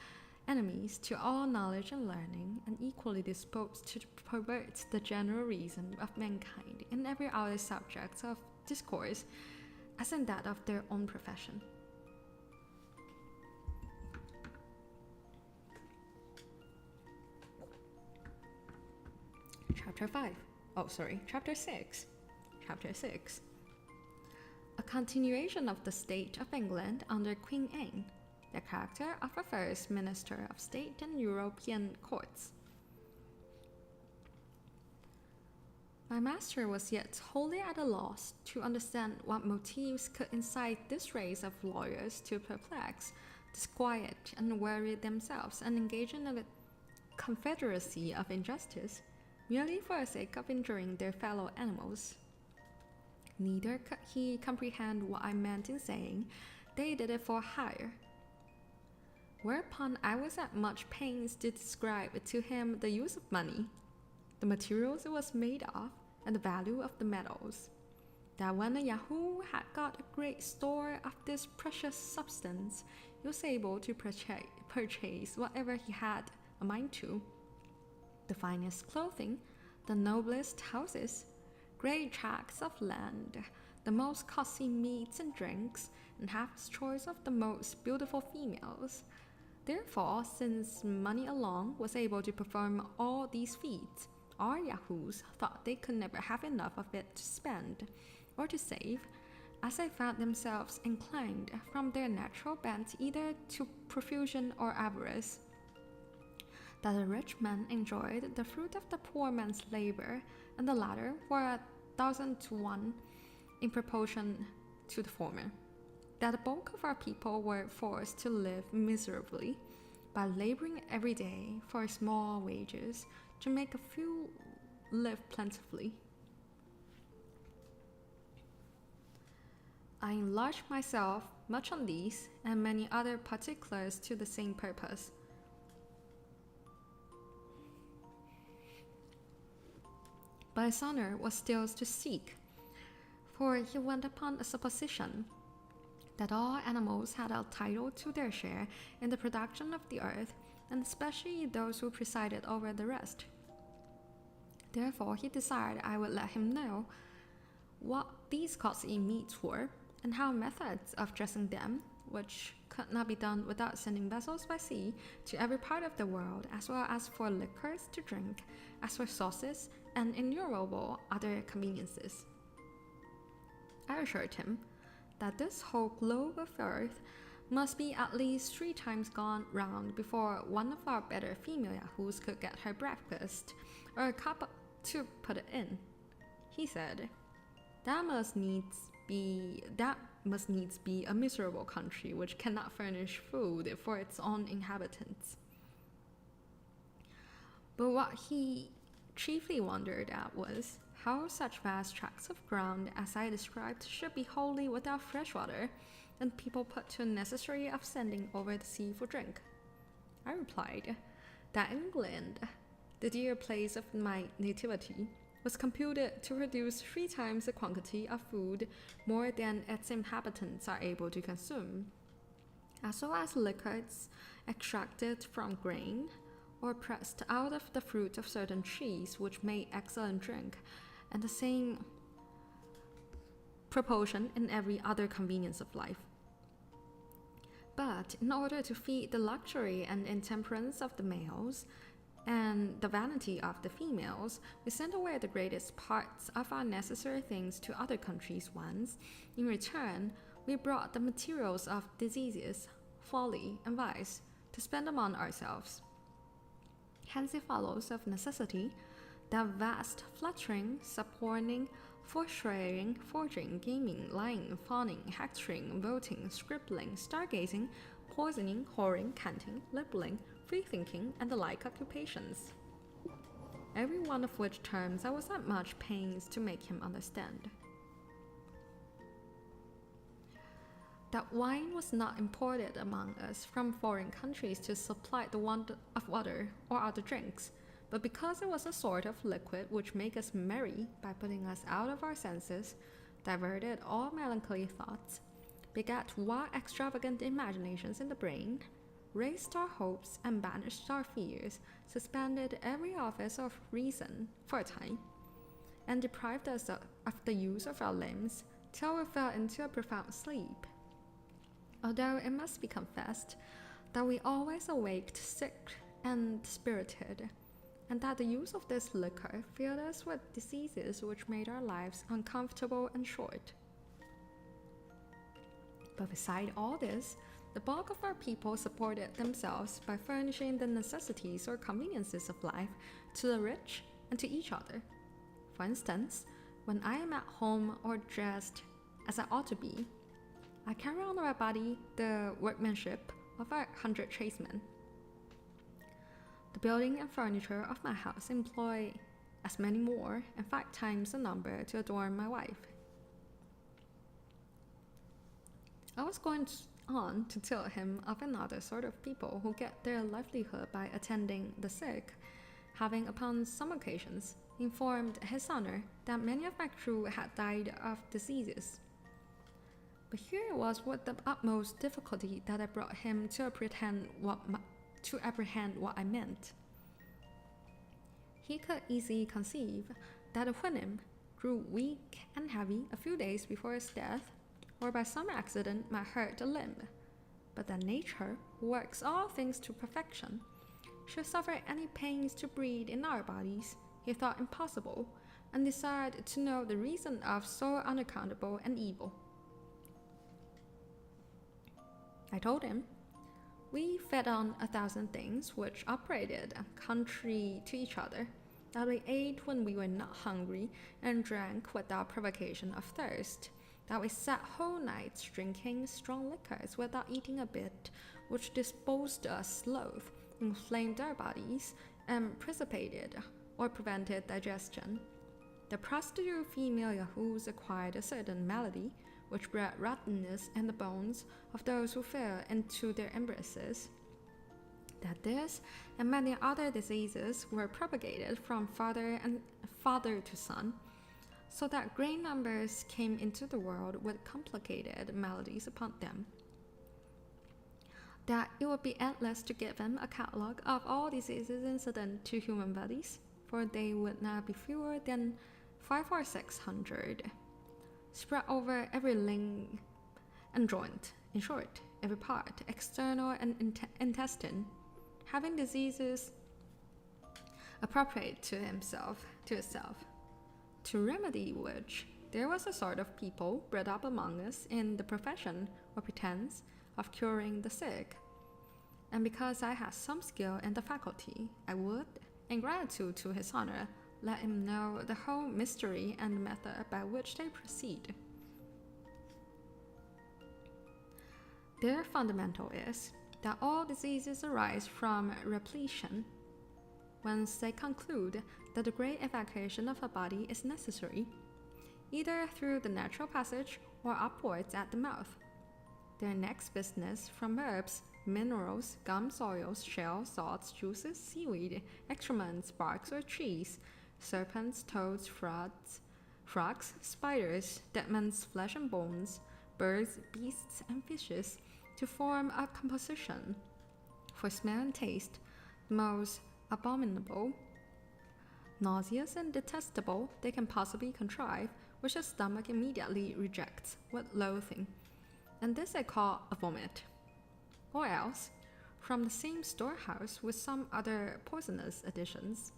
S1: enemies to all knowledge and learning, and equally disposed to pervert the general reason of mankind in every other subject of discourse, as in that of their own profession. Chapter 6. A continuation of the state of England under Queen Anne, the character of a first minister of state in European courts. My master was yet wholly at a loss to understand what motives could incite this race of lawyers to perplex, disquiet, and worry themselves, and engage in a confederacy of injustice, merely for the sake of injuring their fellow animals. Neither could he comprehend what I meant in saying they did it for hire. Whereupon I was at much pains to describe to him the use of money, the materials it was made of, and the value of the metals. That when a Yahoo had got a great store of this precious substance, he was able to purchase whatever he had a mind to. The finest clothing, the noblest houses, great tracts of land, the most costly meats and drinks, and half his choice of the most beautiful females. Therefore, since money alone was able to perform all these feats, our Yahoos thought they could never have enough of it to spend or to save, as they found themselves inclined from their natural bent either to profusion or avarice. That the rich man enjoyed the fruit of the poor man's labor, and the latter were 1,000 to 1 in proportion to the former. That the bulk of our people were forced to live miserably by laboring every day for small wages to make a few live plentifully. I enlarged myself much on these and many other particulars to the same purpose. But his honor was still to seek, for he went upon a supposition that all animals had a title to their share in the production of the earth, and especially those who presided over the rest. Therefore he desired I would let him know what these costly meats were, and how methods of dressing them, which could not be done without sending vessels by sea to every part of the world, as well as for liquors to drink, as for sauces, and innumerable other conveniences. I assured him that this whole globe of earth must be at least 3 times gone round before one of our better female Yahoos could get her breakfast, or a cup to put it in. He said, that must needs be a miserable country which cannot furnish food for its own inhabitants. But what he chiefly wondered at was how such vast tracts of ground as I described should be wholly without fresh water, and people put to a necessary of sending over the sea for drink. I replied that England, the dear place of my nativity, was computed to produce 3 times the quantity of food more than its inhabitants are able to consume, as well as liquids extracted from grain, or pressed out of the fruit of certain trees which made excellent drink, and the same proportion in every other convenience of life. But in order to feed the luxury and intemperance of the males, and the vanity of the females, we sent away the greatest parts of our necessary things to other countries whence, in return, we brought the materials of diseases, folly, and vice, to spend among ourselves. Hence it follows of necessity that vast fluttering, suborning, forswearing, forging, gaming, lying, fawning, hectoring, voting, scribbling, stargazing, poisoning, whoring, canting, libeling, free-thinking, and the like occupations, every one of which terms I was at much pains to make him understand. That wine was not imported among us from foreign countries to supply the want of water or other drinks, but because it was a sort of liquid which made us merry by putting us out of our senses, diverted all melancholy thoughts, begat wild extravagant imaginations in the brain, raised our hopes and banished our fears, suspended every office of reason for a time, and deprived us of the use of our limbs till we fell into a profound sleep. Although it must be confessed that we always awaked sick and spirited, and that the use of this liquor filled us with diseases which made our lives uncomfortable and short. But beside all this, the bulk of our people supported themselves by furnishing the necessities or conveniences of life to the rich and to each other. For instance, when I am at home or dressed as I ought to be, I carry on my body the workmanship of 100 tradesmen. The building and furniture of my house employ as many more and 5 times the number to adorn my wife. I was going on to tell him of another sort of people who get their livelihood by attending the sick, having upon some occasions informed his honor that many of my crew had died of diseases. But here it was with the utmost difficulty that I brought him to apprehend what I meant. He could easily conceive that a Huinem grew weak and heavy a few days before his death, or by some accident might hurt a limb, but that nature, who works all things to perfection, should suffer any pains to breed in our bodies, he thought impossible, and desired to know the reason of so unaccountable an evil. I told him, we fed on 1,000 things which operated contrary to each other, that we ate when we were not hungry, and drank without provocation of thirst, that we sat whole nights drinking strong liquors without eating a bit, which disposed us sloth, inflamed our bodies, and precipitated or prevented digestion. The prostitute female yahoos acquired a certain malady, which bred rottenness in the bones of those who fell into their embraces. That this and many other diseases were propagated from father to son, so that great numbers came into the world with complicated maladies upon them. That it would be endless to give him a catalogue of all diseases incident to human bodies, for they would not be fewer than 500 or 600, spread over every limb and joint, in short, every part, external and intestine, having diseases appropriate to itself, to remedy which there was a sort of people bred up among us in the profession or pretense of curing the sick. And because I had some skill in the faculty, I would, in gratitude to his honor, let him know the whole mystery and the method by which they proceed. Their fundamental is that all diseases arise from repletion, whence they conclude that the great evacuation of a body is necessary, either through the natural passage or upwards at the mouth. Their next business, from herbs, minerals, gums, oils, shells, salts, juices, seaweed, excrements, barks or trees, serpents, toads, frogs, spiders, dead men's flesh and bones, birds, beasts, and fishes, to form a composition, for smell and taste, the most abominable, nauseous and detestable they can possibly contrive, which the stomach immediately rejects with loathing, and this they call a vomit. Or else, from the same storehouse with some other poisonous additions,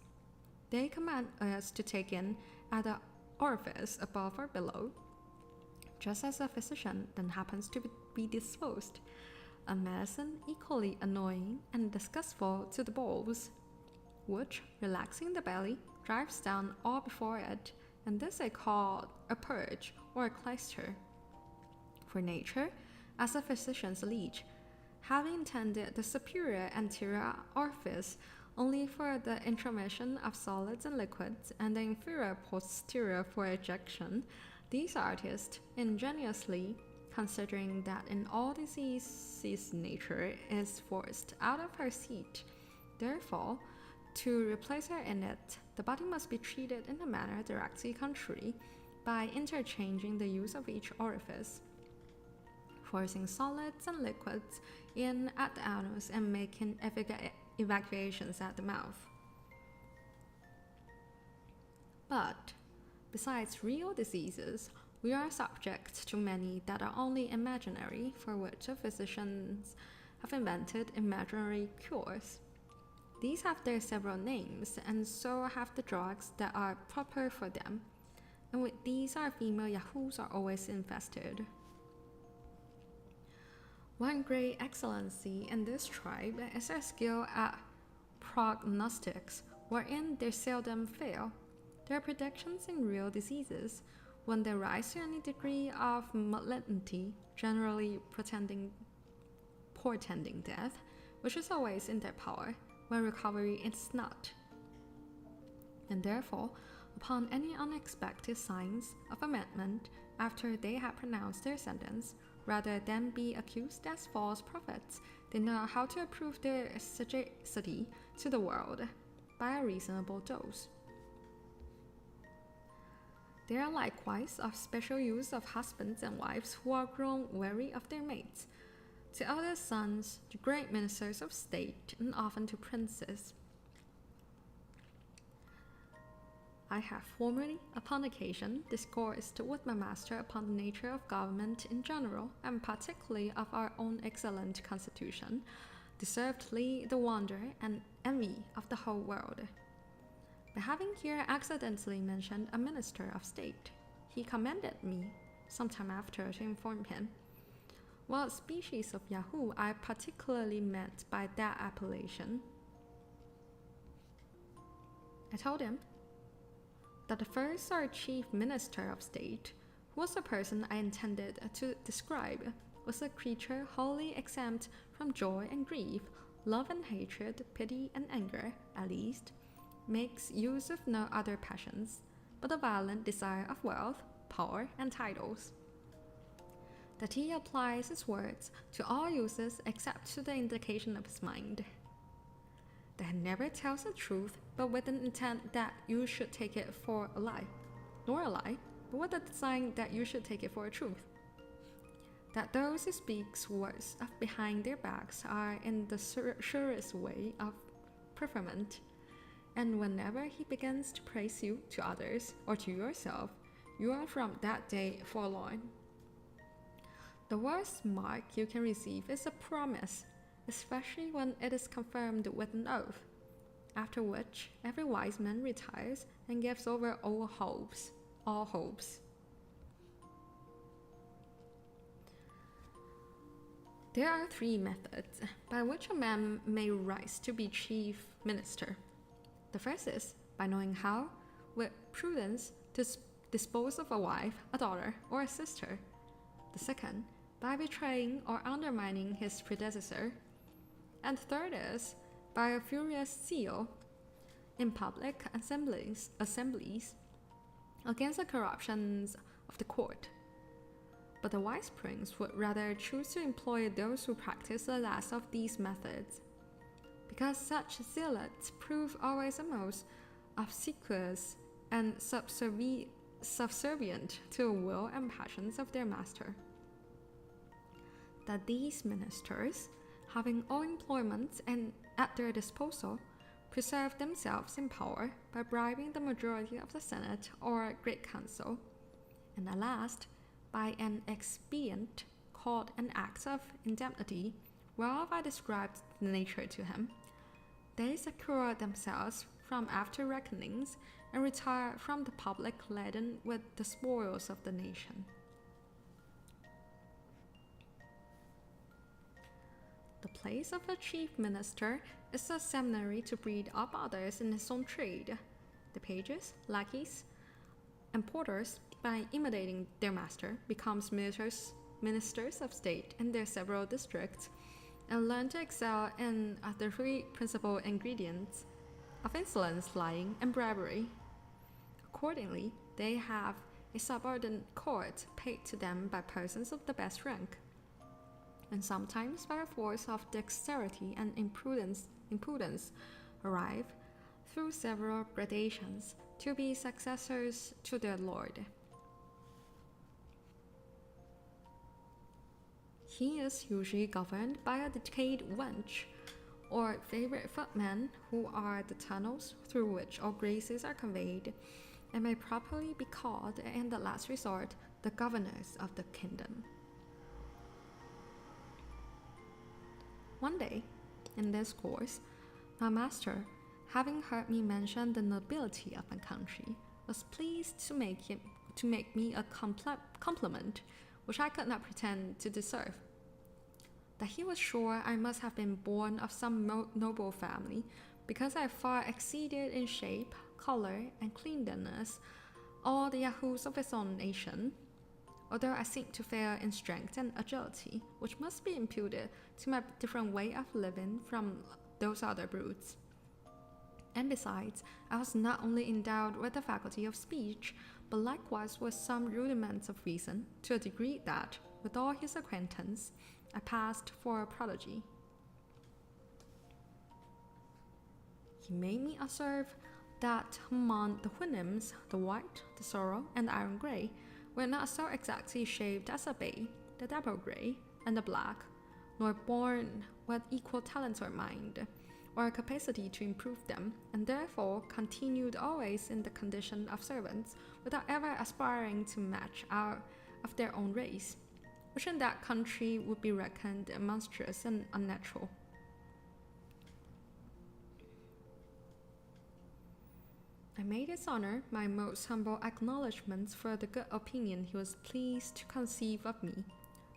S1: they command us to take in at the orifice above or below, just as a physician then happens to be disposed, a medicine equally annoying and disgustful to the bowels, which, relaxing the belly, drives down all before it, and this they call a purge or a clyster. For nature, as a physician's leech, having intended the superior anterior orifice only for the intromission of solids and liquids, and the inferior posterior for ejection, these artists, ingeniously considering that in all diseases nature is forced out of her seat, therefore, to replace her in it, the body must be treated in a manner directly contrary by interchanging the use of each orifice, forcing solids and liquids in at the anus and making evacuations at the mouth. But besides real diseases, we are subject to many that are only imaginary, for which the physicians have invented imaginary cures. These have their several names, and so have the drugs that are proper for them, and with these our female yahoos are always infested. One great excellency in this tribe is their skill at prognostics, wherein they seldom fail. Their predictions in real diseases, when they rise to any degree of malignity, generally portending death, which is always in their power, when recovery is not. And therefore, upon any unexpected signs of amendment after they have pronounced their sentence, rather than be accused as false prophets, they know how to approve their sagacity to the world by a reasonable dose. There are likewise of special use of husbands and wives who are grown weary of their mates, to eldest sons, to great ministers of state, and often to princes. I have formerly, upon occasion, discoursed with my master upon the nature of government in general, and particularly of our own excellent constitution, deservedly the wonder and envy of the whole world. But having here accidentally mentioned a minister of state, he commended me, some time after, to inform him what species of Yahoo I particularly meant by that appellation. I told him that the first or chief minister of state, who was the person I intended to describe, was a creature wholly exempt from joy and grief, love and hatred, pity and anger, at least, makes use of no other passions, but a violent desire of wealth, power, and titles. That he applies his words to all uses except to the indication of his mind. That he never tells the truth, but with an intent that you should take it for a lie, nor a lie, but with the design that you should take it for a truth. That those who speak words of behind their backs are in the surest way of preferment, and whenever he begins to praise you to others or to yourself, you are from that day forlorn. The worst mark you can receive is a promise, especially when it is confirmed with an oath, after which every wise man retires and gives over all hopes. There are 3 methods by which a man may rise to be chief minister. The first is by knowing how, with prudence, to dispose of a wife, a daughter, or a sister. The second, by betraying or undermining his predecessor. And third is by a furious zeal in public assemblies against the corruptions of the court. But the wise prince would rather choose to employ those who practice the last of these methods, because such zealots prove always the most obsequious and subservient to the will and passions of their master. That these ministers, having all employments and at their disposal, preserve themselves in power by bribing the majority of the Senate or Great Council, and at last, by an expedient called an act of indemnity, whereof I described the nature to him, they secure themselves from after reckonings and retire from the public laden with the spoils of the nation. The place of a chief minister is a seminary to breed up others in his own trade. The pages, lackeys, and porters, by imitating their master, becomes ministers of state in their several districts, and learn to excel in the 3 principal ingredients of insolence, lying, and bribery. Accordingly, they have a subordinate court paid to them by persons of the best rank, and sometimes by a force of dexterity and impudence arrive, through several gradations to be successors to their lord. He is usually governed by a decayed wench or favorite footmen who are the tunnels through which all graces are conveyed, and may properly be called, in the last resort, the governors of the kingdom. One day, in this course, my master, having heard me mention the nobility of my country, was pleased to make me a compliment which I could not pretend to deserve. That he was sure I must have been born of some noble family, because I far exceeded in shape, color, and cleanliness all the yahoos of his own nation, although I seemed to fail in strength and agility, which must be imputed to my different way of living from those other brutes. And besides, I was not only endowed with the faculty of speech, but likewise with some rudiments of reason, to a degree that, with all his acquaintance, I passed for a prodigy. He made me observe that among the Houyhnhnms, the white, the sorrel, and the iron grey were not so exactly shaped as the bay, the dapple grey, and the black, nor born with equal talents or mind, or capacity to improve them, and therefore continued always in the condition of servants, without ever aspiring to match out of their own race, which in that country would be reckoned monstrous and unnatural. I made his honor my most humble acknowledgments for the good opinion he was pleased to conceive of me,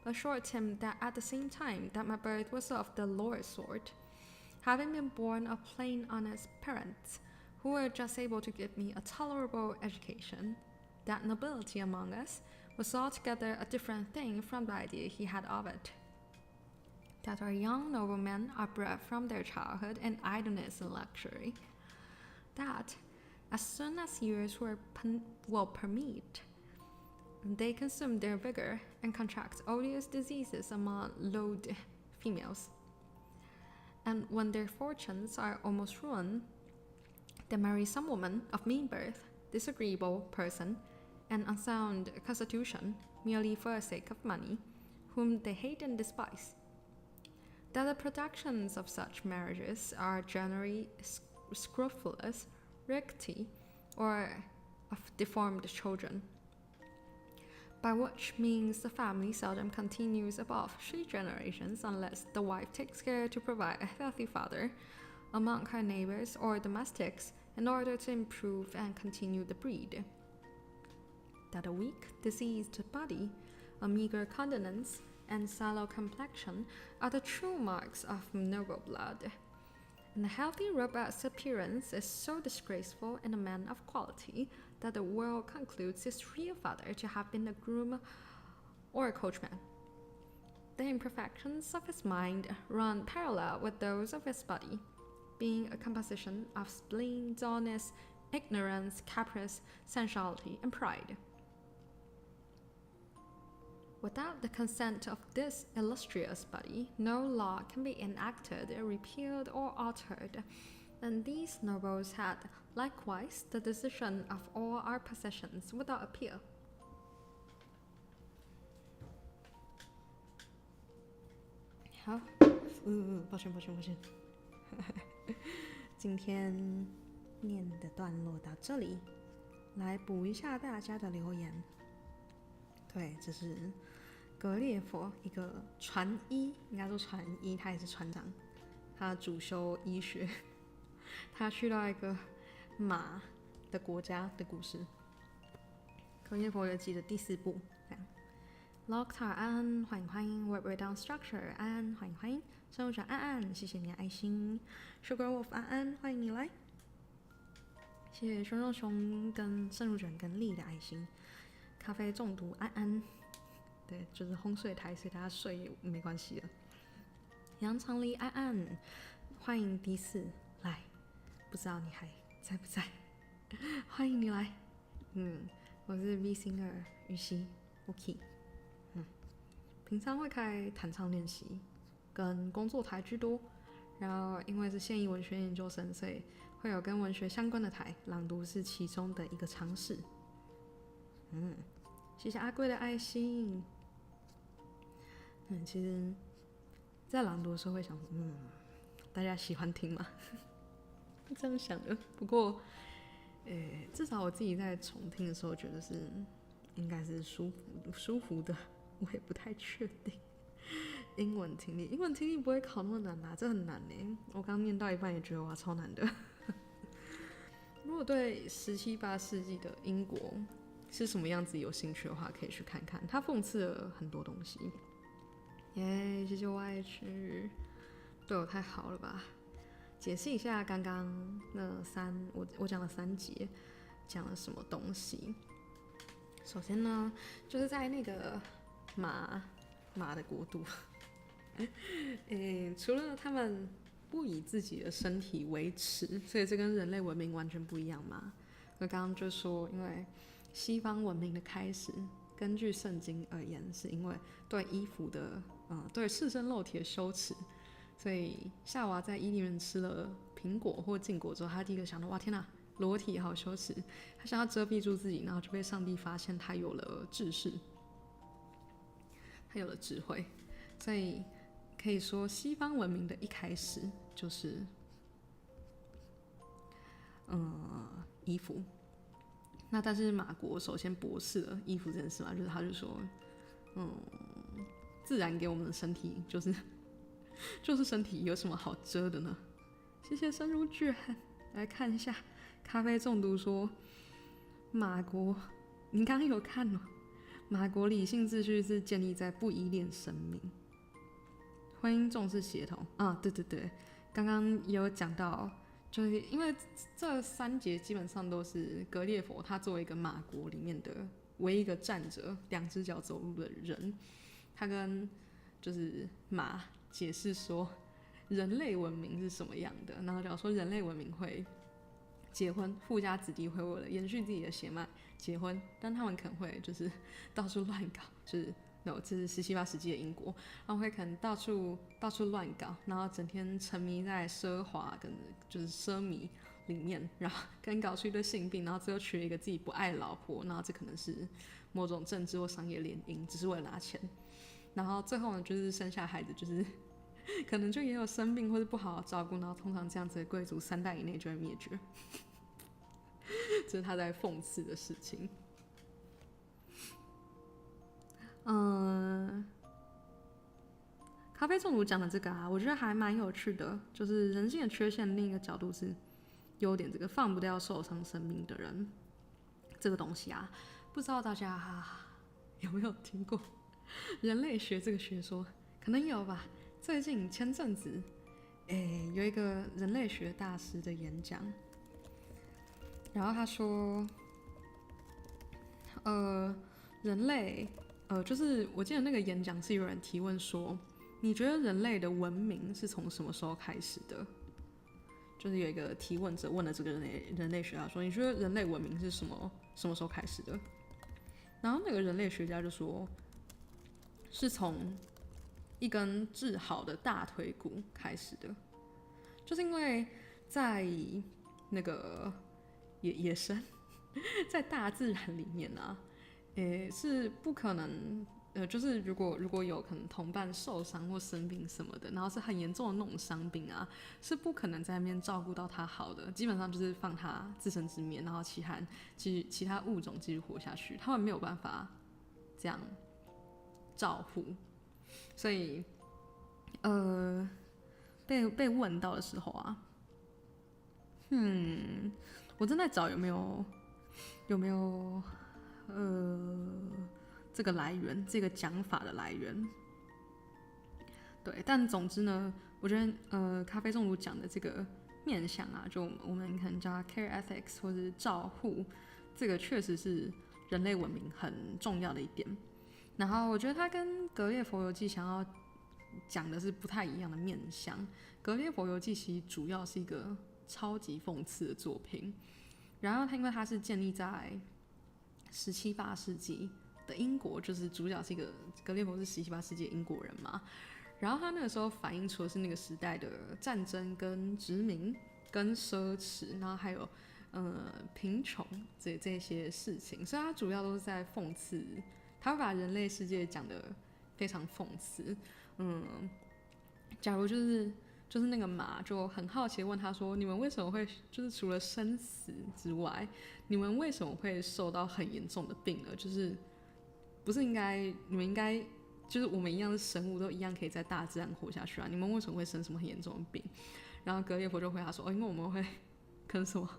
S1: assured him that at the same time that my birth was of the lower sort, having been born of plain honest parents, who were just able to give me a tolerable education, that nobility among us was altogether a different thing from the idea he had of it, that our young noblemen are bred from their childhood in idleness and luxury, that as soon as years will permit, they consume their vigor and contract odious diseases among lewd females, and when their fortunes are almost ruined, they marry some woman of mean birth, disagreeable person, and unsound constitution, merely for the sake of money, whom they hate and despise. That the productions of such marriages are generally scrofulous, rickety, or of deformed children, by which means the family seldom continues above 3 generations unless the wife takes care to provide a healthy father among her neighbors or domestics in order to improve and continue the breed. That a weak, diseased body, a meager countenance, and sallow complexion are the true marks of noble blood, and a healthy, robust appearance is so disgraceful in a man of quality that the world concludes his real father to have been a groom or a coachman. The imperfections of his mind run parallel with those of his body, being a composition of spleen, dullness, ignorance, caprice, sensuality, and pride. Without the consent of this illustrious body, no law can be enacted, repealed, or altered, and these nobles had likewise the decision of all our possessions without appeal. 好，抱歉。今天念的段落到这里，来补一下大家的留言。对，这是格列佛，一个船医，应该说船医，他也是船长，他主修医学，他去到一个马的国家的故事。格列佛游记的第4部，这样。Locktar 安安，欢迎 Web Breakdown Structure 安安，欢迎生物长安安，谢谢你的爱心。Sugar Wolf 安安，欢迎你来。谢谢熊熊跟生物卷跟丽的爱心。咖啡中毒安安，对，就是烘睡台，所以大家睡也没关系了。杨长黎安安，欢迎第4来，不知道你还在不在？欢迎你来。我是 Vsinger 雨熙 ，OK。平常会开弹唱练习跟工作台居多，然后因为是现役文学研究生，所以会有跟文学相关的台，朗读是其中的一个尝试。谢谢阿贵的爱心。其实，在朗读的时候会想，大家喜欢听吗？这样想的。不过，至少我自己在重听的时候，觉得是应该是舒服的，我也不太确定。英文听力不会考那么难啊，这很难呢。我刚念到一半也觉得哇，超难的。如果对17、18世纪的英国是什么样子有兴趣的话，可以去看看，他讽刺了很多东西。谢谢我爱去，对我太好了吧？解释一下刚刚那我讲了3节，讲了什么东西。首先呢，就是在那个马的国度，除了他们不以自己的身体为耻，所以这跟人类文明完全不一样嘛。我刚刚就说，因为西方文明的开始，根据圣经而言，是因为对衣服的对赤身露体的羞耻，所以夏娃在伊甸园吃了苹果或禁果之后，他第一个想到，哇天哪，裸体好羞耻，他想要遮蔽住自己，然后就被上帝发现他有了知识，他有了智慧，所以可以说西方文明的一开始就是衣服。那但是马国首先驳斥了衣服这件事嘛，就是他就说，自然给我们的身体就是身体，有什么好遮的呢？谢谢深如卷，来看一下咖啡中毒说，马国，你刚刚有看吗？马国理性秩序是建立在不依恋生命，婚姻重视协同啊，对，刚刚也有讲到。就是因为这3节基本上都是格列佛他作为一个马国里面的唯一一个站着2只脚走路的人，他跟就是马解释说人类文明是什么样的，然后假如说人类文明会结婚，富家子弟会为了延续自己的血脉结婚，但他们可能会就是到处乱搞，就是这是17、18世纪的英国，他们会可能到处乱搞，然后整天沉迷在奢华跟就是奢靡里面，然后跟搞出一堆性病，然后最后娶了一个自己不爱的老婆，然后这可能是某种政治或商业联姻，只是为了拿钱，然后最后呢就是生下孩子，就是可能就也有生病或是不好好照顾，然后通常这样子的贵族3代以内就会灭绝，这是他在讽刺的事情。咖啡中毒讲的这个我觉得还蛮有趣的，就是人性的缺陷。另一个角度是优点，这个放不掉受伤生命的人这个东西不知道大家有没有听过人类学这个学说？可能有吧。最近前阵子，有一个人类学大师的演讲，然后他说，人类。就是我记得那个演讲是有人提问说，你觉得人类的文明是从什么时候开始的？就是有一个提问者问了这个人类学家说，你觉得人类文明是什么时候开始的？然后那个人类学家就说，是从一根治好的大腿骨开始的，就是因为在那个野生，在大自然里面是不可能，就是如果有可能同伴受伤或生病什么的，然后是很严重的那种伤病是不可能在那边照顾到他好的，基本上就是放他自生自灭，然后其他物种继续活下去，他们没有办法这样照护，所以被问到的时候我正在找有没有这个来源，这个讲法的来源。对，但总之呢，我觉得咖啡中毒讲的这个面向就我们可能叫它 care ethics 或是照护，这个确实是人类文明很重要的一点。然后我觉得它跟《格列佛游记》想要讲的是不太一样的面向。《格列佛游记》其实主要是一个超级讽刺的作品，然后因为它是建立在17、18世纪的英国，就是主角是一个格列佛是17、18世纪的英国人嘛，然后他那个时候反映出的是那个时代的战争跟殖民，跟奢侈，然后还有贫穷这些事情，所以他主要都是在讽刺，他会把人类世界讲得非常讽刺。假如就是那个马就很好奇问他说，你们为什么会就是除了生死之外，你们为什么会受到很严重的病呢？就是不是应该你们应该就是我们一样是生物，都一样可以在大自然活下去啊，你们为什么会生什么很严重的病？然后格列佛就回答说，因为我们会跟什么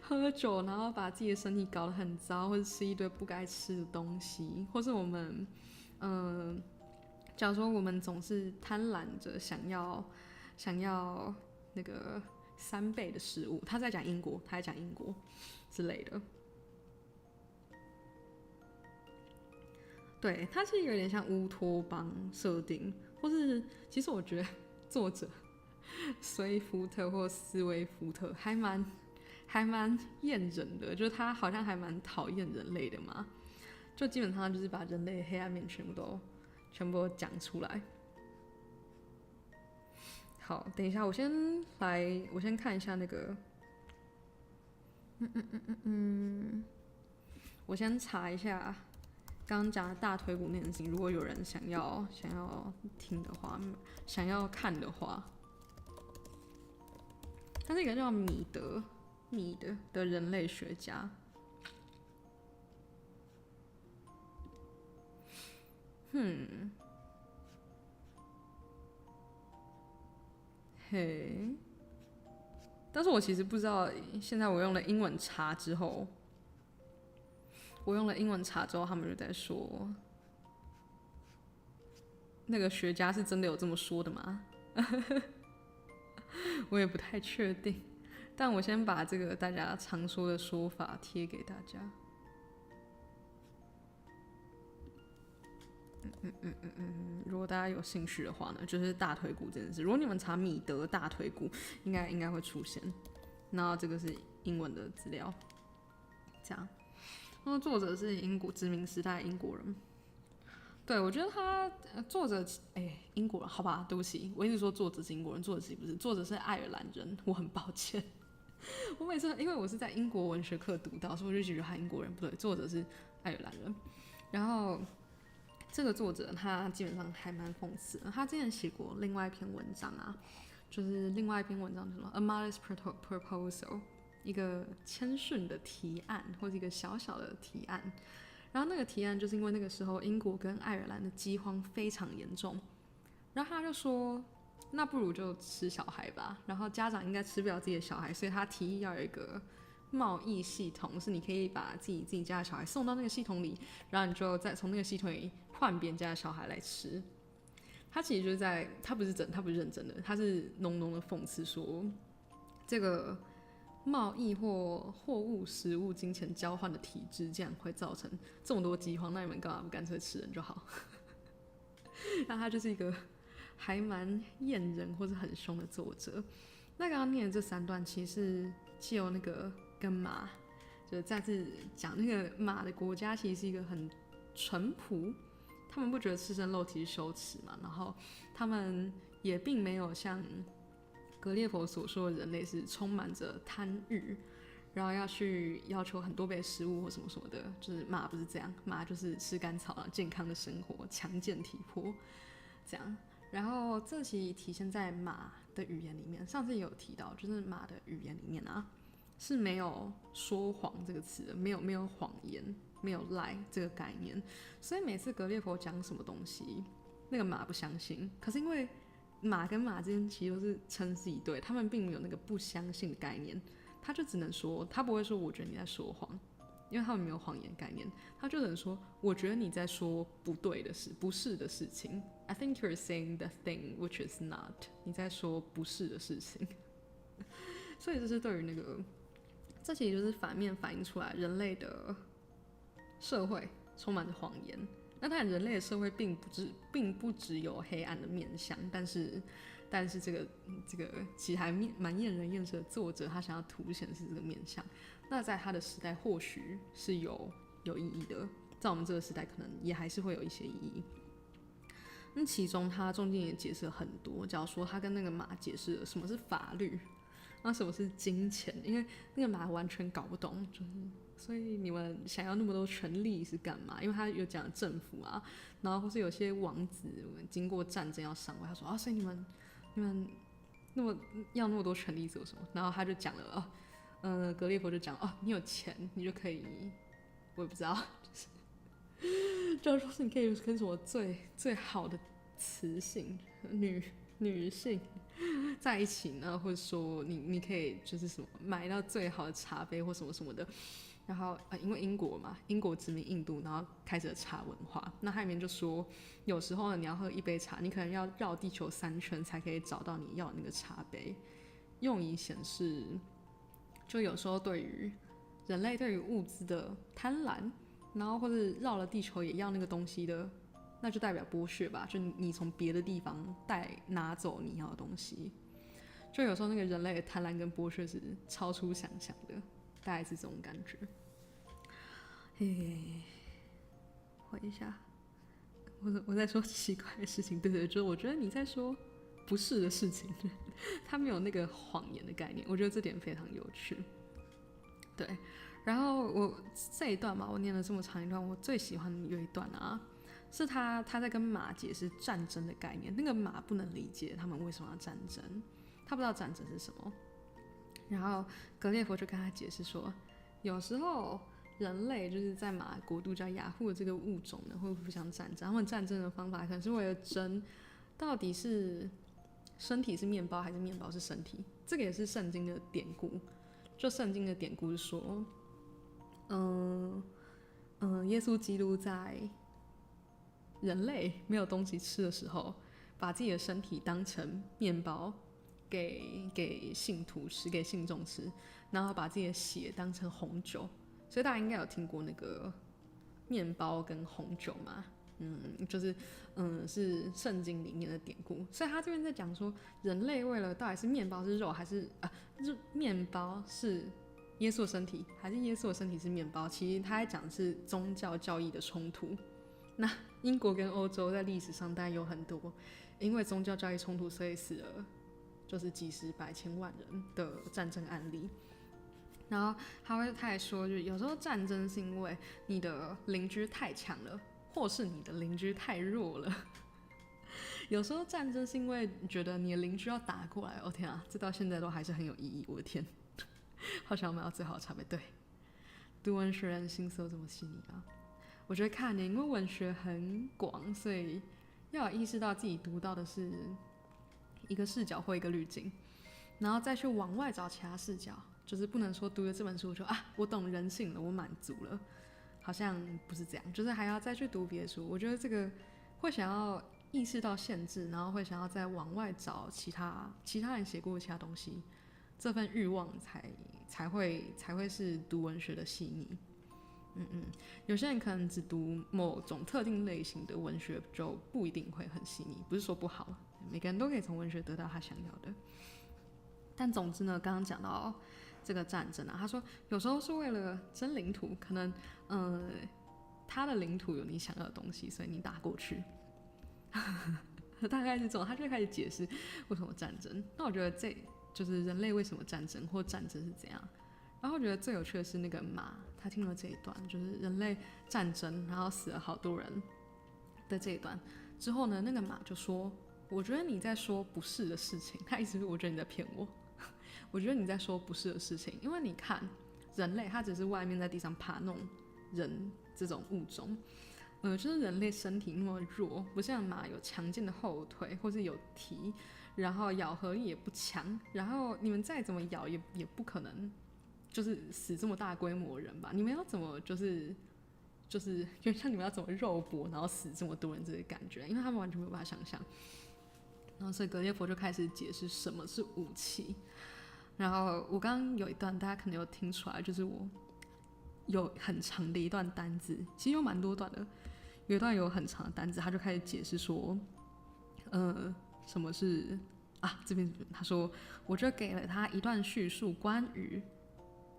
S1: 喝酒，然后把自己的身体搞得很糟，或者吃一堆不该吃的东西，或是我们假如说我们总是贪婪着想要那个3倍的食物，他在讲英国之类的。对，它是有点像乌托邦设定，或是其实我觉得作者随福特或斯威夫特还蛮厌人的，就是他好像还蛮讨厌人类的嘛，就基本上就是把人类的黑暗面全部都讲出来。好，等一下，我先看一下那个，我先查一下刚刚讲的大腿骨那件事情，如果有人想要听的话，想要看的话，他是一个叫米德的人类学家。嘿，但是我其实不知道，现在我用了英文查之后，他们就在说，那个学家是真的有这么说的吗？我也不太确定，但我先把这个大家常说的说法贴给大家。如果大家有兴趣的话呢，就是大腿骨这件事。如果你们查米德大腿骨，应该会出现。那这个是英文的资料，这样。那作者是英国殖民时代的英国人。对，我觉得他作者英国人，好吧，对不起，我一直说作者是英国人，作者其实不是，作者是爱尔兰人，我很抱歉。我每次因为我是在英国文学课读到，所以我就觉得他英国人不对，作者是爱尔兰人。然后这个作者他基本上还蛮讽刺的，他之前写过另外一篇文章啊，就是另外一篇文章叫做 A Modest Proposal， 一个谦逊的提案或者一个小小的提案。然后那个提案就是因为那个时候英国跟爱尔兰的饥荒非常严重，然后他就说那不如就吃小孩吧，然后家长应该吃不了自己的小孩，所以他提议要有一个贸易系统，是你可以把自己家的小孩送到那个系统里，然后你就再从那个系统里换别人家的小孩来吃。他其实就是他不是认真的，他是浓浓的讽刺说这个贸易或货物、食物、金钱交换的体制，竟然会造成这么多饥荒，那你们干嘛不干脆吃人就好？那他就是一个还蛮厌人或是很凶的作者。那刚刚念的这3段，其实是藉由那个跟马，就是再次讲那个马的国家，其实是一个很淳朴，他们不觉得赤身露体是羞耻嘛，然后他们也并没有像格列佛所说的人类是充满着贪欲，然后要去要求很多倍的食物或什么什么的，就是马不是这样，马就是吃甘草，健康的生活，强健体魄这样。然后这其实体现在马的语言里面，上次也有提到，就是马的语言里面啊是没有说谎这个词的，没有谎言，没有lie这个概念，所以每次格列佛讲什么东西，那个马不相信，可是因为马跟马之间其实都是称是一对，他们并没有那个不相信的概念，他就只能说，他不会说我觉得你在说谎，因为他们没有谎言概念，他就只能说我觉得你在说不对的事，不是的事情。I think you're saying the thing which is not， 你在说不是的事情。所以这是对于那个，这其实就是反面反映出来人类的社会充满着谎言。那当然，人类的社会并不只有黑暗的面向，但是这个其实还蛮厌人厌世的作者，他想要凸显的是这个面向。那在他的时代或许是有意义的，在我们这个时代可能也还是会有一些意义。那其中他中间也解释了很多，假如说他跟那个马解释了什么是法律，那什么是金钱？因为那个马完全搞不懂，就是所以你们想要那么多权利是干嘛？因为他有讲政府啊，然后或是有些王子经过战争要上位，他说啊，所以你们要那么多权利做什么？然后他就讲了格列佛就讲你有钱，你就可以，我也不知道，就是说是你可以跟什么最好的雌性女性在一起呢，或者说你可以就是什么买到最好的茶杯或什么什么的。然后因为英国嘛，英国殖民印度，然后开始了茶文化。那它里面就说，有时候呢，你要喝一杯茶，你可能要绕地球3圈才可以找到你要的那个茶杯，用以显示，就有时候对于人类对于物资的贪婪，然后或者绕了地球也要那个东西的，那就代表剥削吧，就你从别的地方拿走你要的东西。就有时候那个人类的贪婪跟剥削是超出想象的。大概是这种感觉。回一下，我在说奇怪的事情，对，就是我觉得你在说不是的事情，他没有那个谎言的概念，我觉得这点非常有趣。对，然后我这一段嘛，我念了这么长一段，我最喜欢的有一段啊，是他在跟马解释战争的概念。那个马不能理解他们为什么要战争，他不知道战争是什么。然后格列佛就跟他解释说，有时候人类就是在马国度叫雅虎的这个物种呢，会互相战争。他们战争的方法可能是为了争，到底是身体是面包还是面包是身体。这个也是圣经的典故。就圣经的典故是说，耶稣基督在人类没有东西吃的时候，把自己的身体当成面包。给信徒吃，给信众吃，然后把自己的血当成红酒，所以大家应该有听过那个面包跟红酒嘛，就是是圣经里面的典故。所以他这边在讲说，人类为了到底是面包是肉还是面包是耶稣的身体，还是耶稣的身体是面包？其实他在讲的是宗教教义的冲突。那英国跟欧洲在历史上当然有很多因为宗教教义冲突，所以死了。就是几十百千万人的战争案例。然后他还说，就是有时候战争是因为你的邻居太强了，或是你的邻居太弱了。有时候战争是因为觉得你的邻居要打过来，天啊，这到现在都还是很有意义。我的天，好想要买到最好的茶杯。对，读文学人心思都这么细腻啊！我觉得看因为文学很广，所以要有意识到自己读到的是一个视角或一个滤镜，然后再去往外找其他视角，就是不能说读了这本书就我懂人性了，我满足了，好像不是这样，就是还要再去读别的书。我觉得这个会想要意识到限制，然后会想要再往外找其他人写过的其他东西，这份欲望才会是读文学的细腻。有些人可能只读某种特定类型的文学，就不一定会很细腻，不是说不好，每个人都可以从文学得到他想要的。但总之呢，刚刚讲到这个战争啊，他说有时候是为了争领土，可能他的领土有你想要的东西，所以你打过去。大概是这种，他就开始解释为什么战争。那我觉得这就是人类为什么战争，或战争是怎样。然后我觉得最有趣的是那个马，他听了这一段，就是人类战争，然后死了好多人的这一段之后呢，那个马就说：“我觉得你在说不是的事情。”他意思是我觉得你在骗我，我觉得你在说不是的事情，因为你看人类，他只是外面在地上爬弄人这种物种。就是人类身体那么弱，不像马有强健的后腿，或是有蹄，然后咬合力也不强，然后你们再怎么咬也不可能就是死这么大规模的人吧？你们要怎么就是就像你们要怎么肉搏，然后死这么多人这个感觉？因为他们完全没有办法想象。然后所以格列佛就开始解释什么是武器。然后我刚刚有一段大家可能有听出来，就是我有很长的一段单字，其实有蛮多段的。有一段有很长的单字，他就开始解释说，什么是这边他说，我就给了他一段叙述关于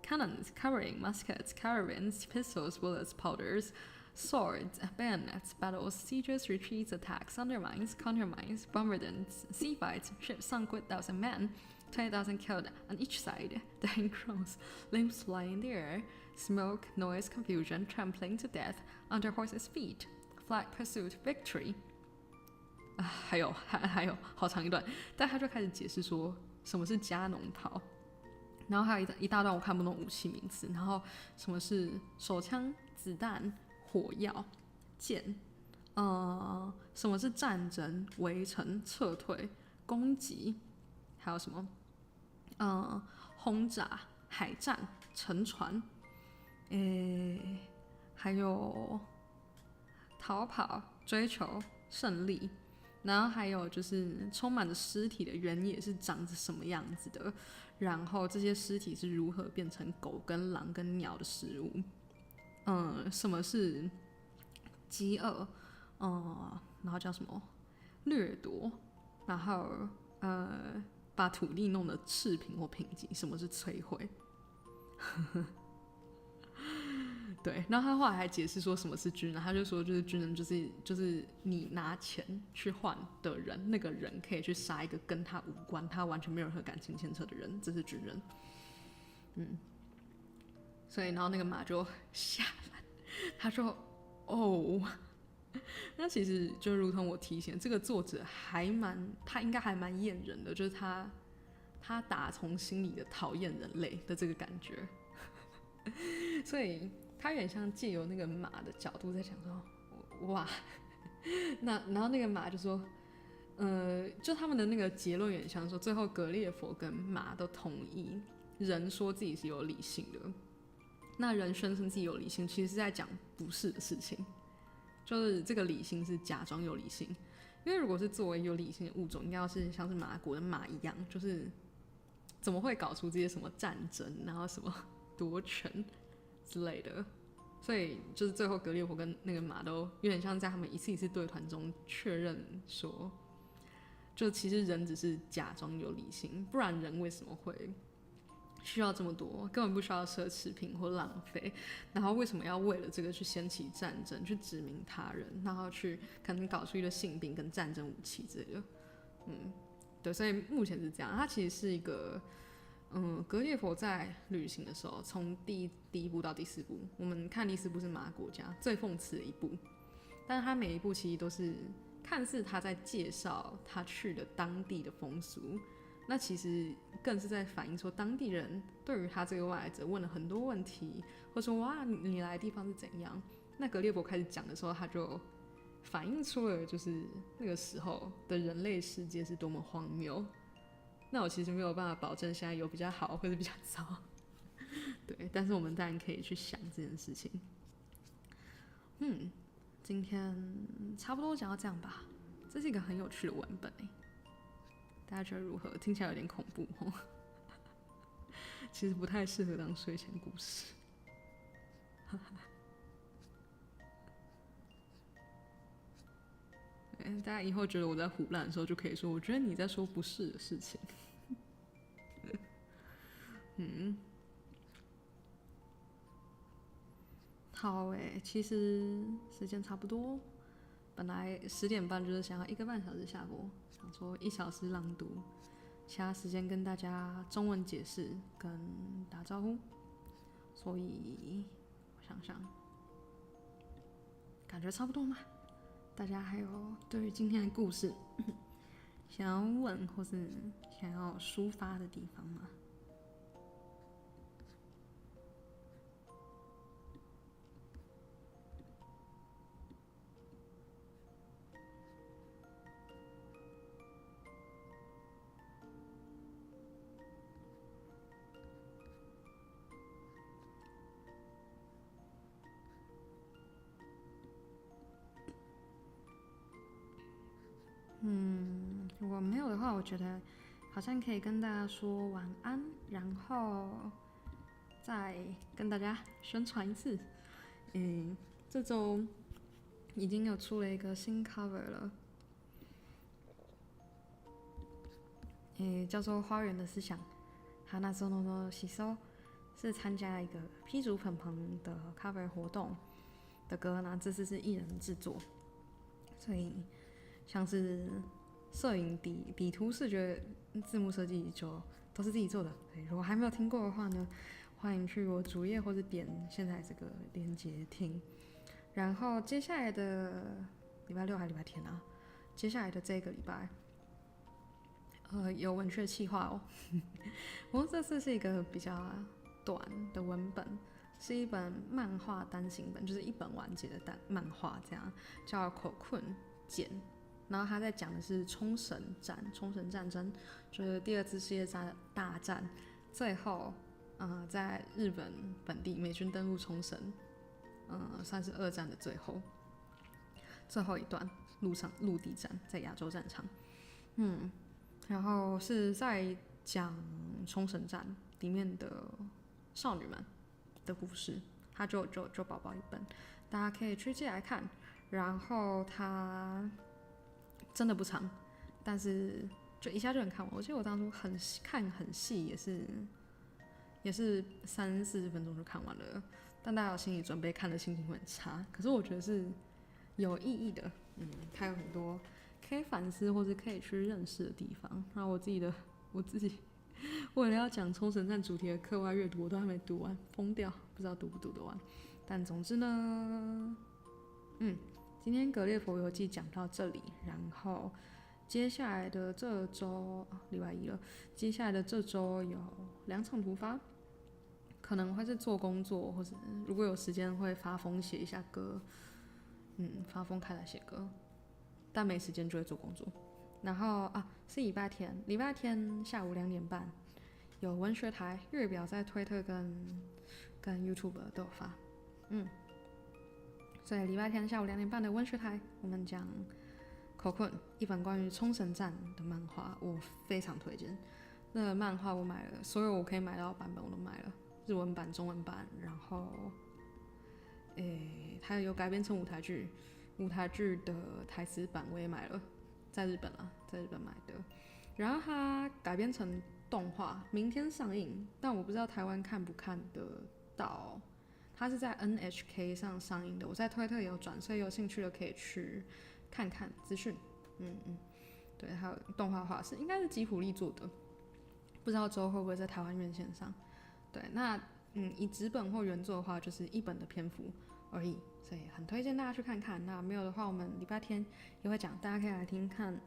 S1: cannons carrying muskets, caravans, pistols, bullets, powders, swords, bayonets, battles, sieges, retreats, attacks, undermines, countermines, bombardments, sea fights, ships sunk with 1,000 men,
S2: 20,000 killed on each side, dying crows, limbs flying in the air, smoke, noise, confusion, trampling to death under horses' feet, flag pursuit, victory。还有好长一段，但他就开始解释说什么是加农炮，然后还有一大段我看不懂武器名词，然后什么是手枪、子弹、火药、剑，什么是战争、围城、撤退、攻击，还有什么轰炸、海战、沉船，还有逃跑、追求胜利。然后还有就是充满着尸体的原野是长着什么样子的，然后这些尸体是如何变成狗跟狼跟鸟的食物，什么是饥饿，然后叫什么掠夺，然后把土地弄得赤贫或贫瘠，什么是摧毁。对，然后他后来还解释说什么是军人，他就说就是军人就是你拿钱去换的人，那个人可以去杀一个跟他无关、他完全没有任何感情牵扯的人，这是军人。所以然后那个马就下来，他说那其实就如同我提醒，这个作者他应该还蛮厌人的，就是他打从心里的讨厌人类的这个感觉，所以他有点像借由那个马的角度在讲说，哇，然后那个马就说，就他们的那个结论有点像说，最后格列佛跟马都同意，人说自己是有理性的，那人宣称自己有理性，其实是在讲不是的事情，就是这个理性是假装有理性，因为如果是作为有理性的物种，应该要是像是马国的马一样，就是怎么会搞出这些什么战争，然后什么夺权之类的，所以就是最后格列佛跟那个马都有点像在他们一次一次对团中确认说，就其实人只是假装有理性，不然人为什么会需要这么多，根本不需要奢侈品或浪费，然后为什么要为了这个去掀起战争，去殖民他人，然后去可能搞出一个性病跟战争武器之类的。对，所以目前是这样，它其实是一个格列佛在旅行的时候，从第一部到第4部，我们看第4部是马国家最讽刺的一部，但是他每一部其实都是看似他在介绍他去的当地的风俗，那其实更是在反映说当地人对于他这个外来者问了很多问题，或者说哇你来的地方是怎样。那格列佛开始讲的时候，他就反映出了就是那个时候的人类世界是多么荒谬。那我其实没有办法保证现在有比较好或者比较糟，对，但是我们当然可以去想这件事情。今天差不多讲到这样吧，这是一个很有趣的文本大家觉得如何？听起来有点恐怖其实不太适合当睡前故事。大家以后觉得我在唬烂的时候，就可以说，我觉得你在说不是的事情。好其实时间差不多，本来10点半就是想要1个半小时下播，想说1小时朗读，其他时间跟大家中文解释跟打招呼，所以我想想，感觉差不多嘛。大家还有对于今天的故事想要问或是想要抒发的地方吗？如果没有的话，我觉得好像可以跟大家说晚安，然后再跟大家宣传一次。这周已经有出了一个新 cover 了，叫做《花园的思想》，Hanazono no Shiso，是参加一个批竹粉棚的 cover 活动的歌呢，这次是艺人制作，所以像是摄影、底图视觉、字幕设计就都是自己做的。如果还没有听过的话呢，欢迎去我主页或者点现在这个链接听。然后接下来的礼拜六还礼拜天啊？接下来的这个礼拜，有文学企划哦。不过这次是一个比较短的文本，是一本漫画单行本，就是一本完结的漫画，这样叫《口困简》。然后他在讲的是冲绳战争，就是第二次世界大战最后，在日本本地美军登陆冲绳，算是二战的最后一段陆地战，在亚洲战场，然后是在讲冲绳战里面的少女们的故事，它就薄薄一本，大家可以去借来看。然后它真的不长，但是就一下就能看完。我记得我当初看很细，也是30-40分钟就看完了，但大家有心理准备，看的心情会很差。可是我觉得是有意义的，它有很多可以反思或是可以去认识的地方。然后我自己为了要讲冲绳战主题的课外阅读，我都还没读完，疯掉，不知道读不读得完。但总之呢，今天格列佛游记讲到这里，然后接下来的这周礼拜一了，接下来的这周有2场突发，可能会是做工作，或者如果有时间会发疯写一下歌，发疯开来写歌，但没时间就会做工作。然后是礼拜天下午2点半有文学台月表在推特跟 YouTube 都有发，所以礼拜天下午2点半的文学台，我们讲口困，一本关于冲绳战的漫画，我非常推荐。那个漫画我买了，所有我可以买到的版本我都买了，日文版、中文版，然后它有改编成舞台剧的台词版我也买了，在日本买的。然后它改编成动画，明天上映，但我不知道台湾看不看得到。它是在 NHK 上上映的，我在推特也有转，所以有兴趣的可以去看看资讯。对，还有动画化应该是吉卜力做的，不知道之后会不会在台湾院线上。对，那以纸本或原作的话，就是1本的篇幅而已，所以很推荐大家去看看。那没有的话，我们礼拜天也会讲，大家可以来听看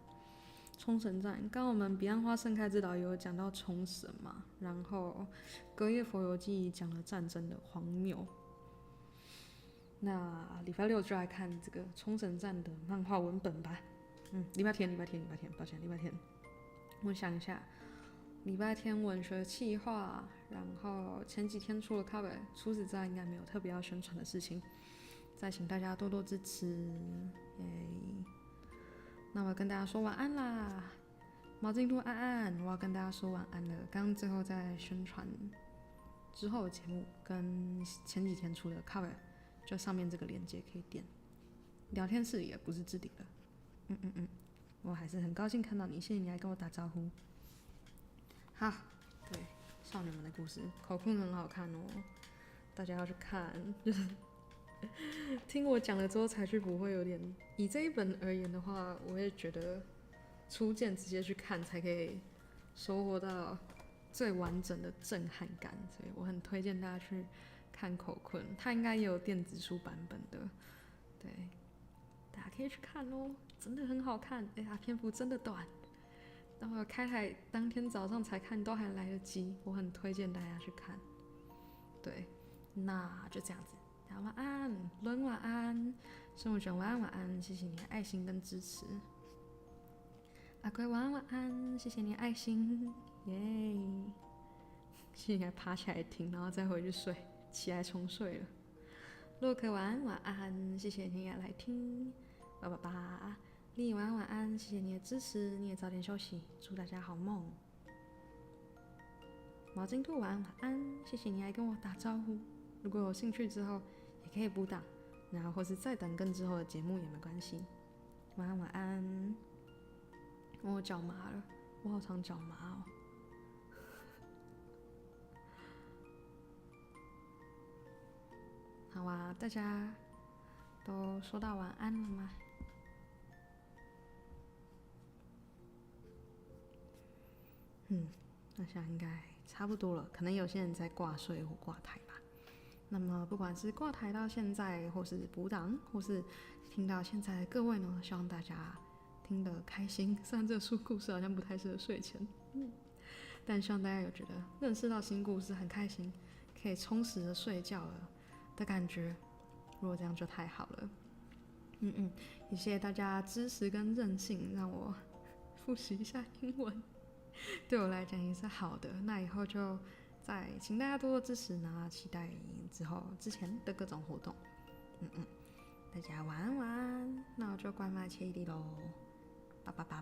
S2: 冲绳战。刚刚我们彼岸花盛开之岛也有讲到冲绳嘛，然后隔夜佛游记讲了战争的荒谬。那礼拜六就来看这个冲绳战的漫画文本吧。礼拜天，抱歉，礼拜天。我想一下，礼拜天文学企划，然后前几天出了 cover， 除此之外应该没有特别要宣传的事情。再请大家多多支持，那我要跟大家说晚安啦，毛巾兔安安，我要跟大家说晚安了。刚刚最后在宣传之后的节目跟前几天出的 cover， 就上面这个链接可以点。聊天室也不是置顶的，我还是很高兴看到你，谢谢你来跟我打招呼。好，对，少女们的故事，口困很好看哦，大家要去看，就是听我讲了之后才去补，会有点。以这一本而言的话，我也觉得初见直接去看才可以收获到最完整的震撼感，所以我很推荐大家去看口困，它应该也有电子书版本的，对，大家可以去看哦，真的很好看，它篇幅真的短，然后开台当天早上才看都还来得及，我很推荐大家去看。对，那就这样子。大家晚安，伦晚安，生活卷晚安晚安，谢谢你的爱心跟支持。阿龟晚安晚安，谢谢你的爱心，耶！谢谢你还爬起来听，然后再回去睡，起来重睡了。洛克晚安晚安，谢谢你也来听，爸爸爸。丽晚安晚安，谢谢你的支持，你也早点休息，祝大家好梦。毛巾兔晚安晚安，谢谢你来跟我打招呼。如果有兴趣之后也可以补档，然后或是再等更之后的节目也没关系。晚安晚安。我脚麻了，我好常脚麻哦。好啊，大家都说到晚安了吗？
S1: 那想应该差不多了，可能有些人在挂睡或挂台吧。那么不管是挂台到现在，或是补档，或是听到现在的各位呢，希望大家听得开心。虽然这个故事好像不太适合睡前，但希望大家有觉得认识到新故事很开心，可以充实的睡觉了的感觉。如果这样就太好了。也谢谢大家支持跟韧性，让我复习一下英文，对我来讲也是好的。那以后就再请大家多多支持呢，期待之前的各种活动。大家晚安晚安，那我就关麦切一滴喽，拜拜。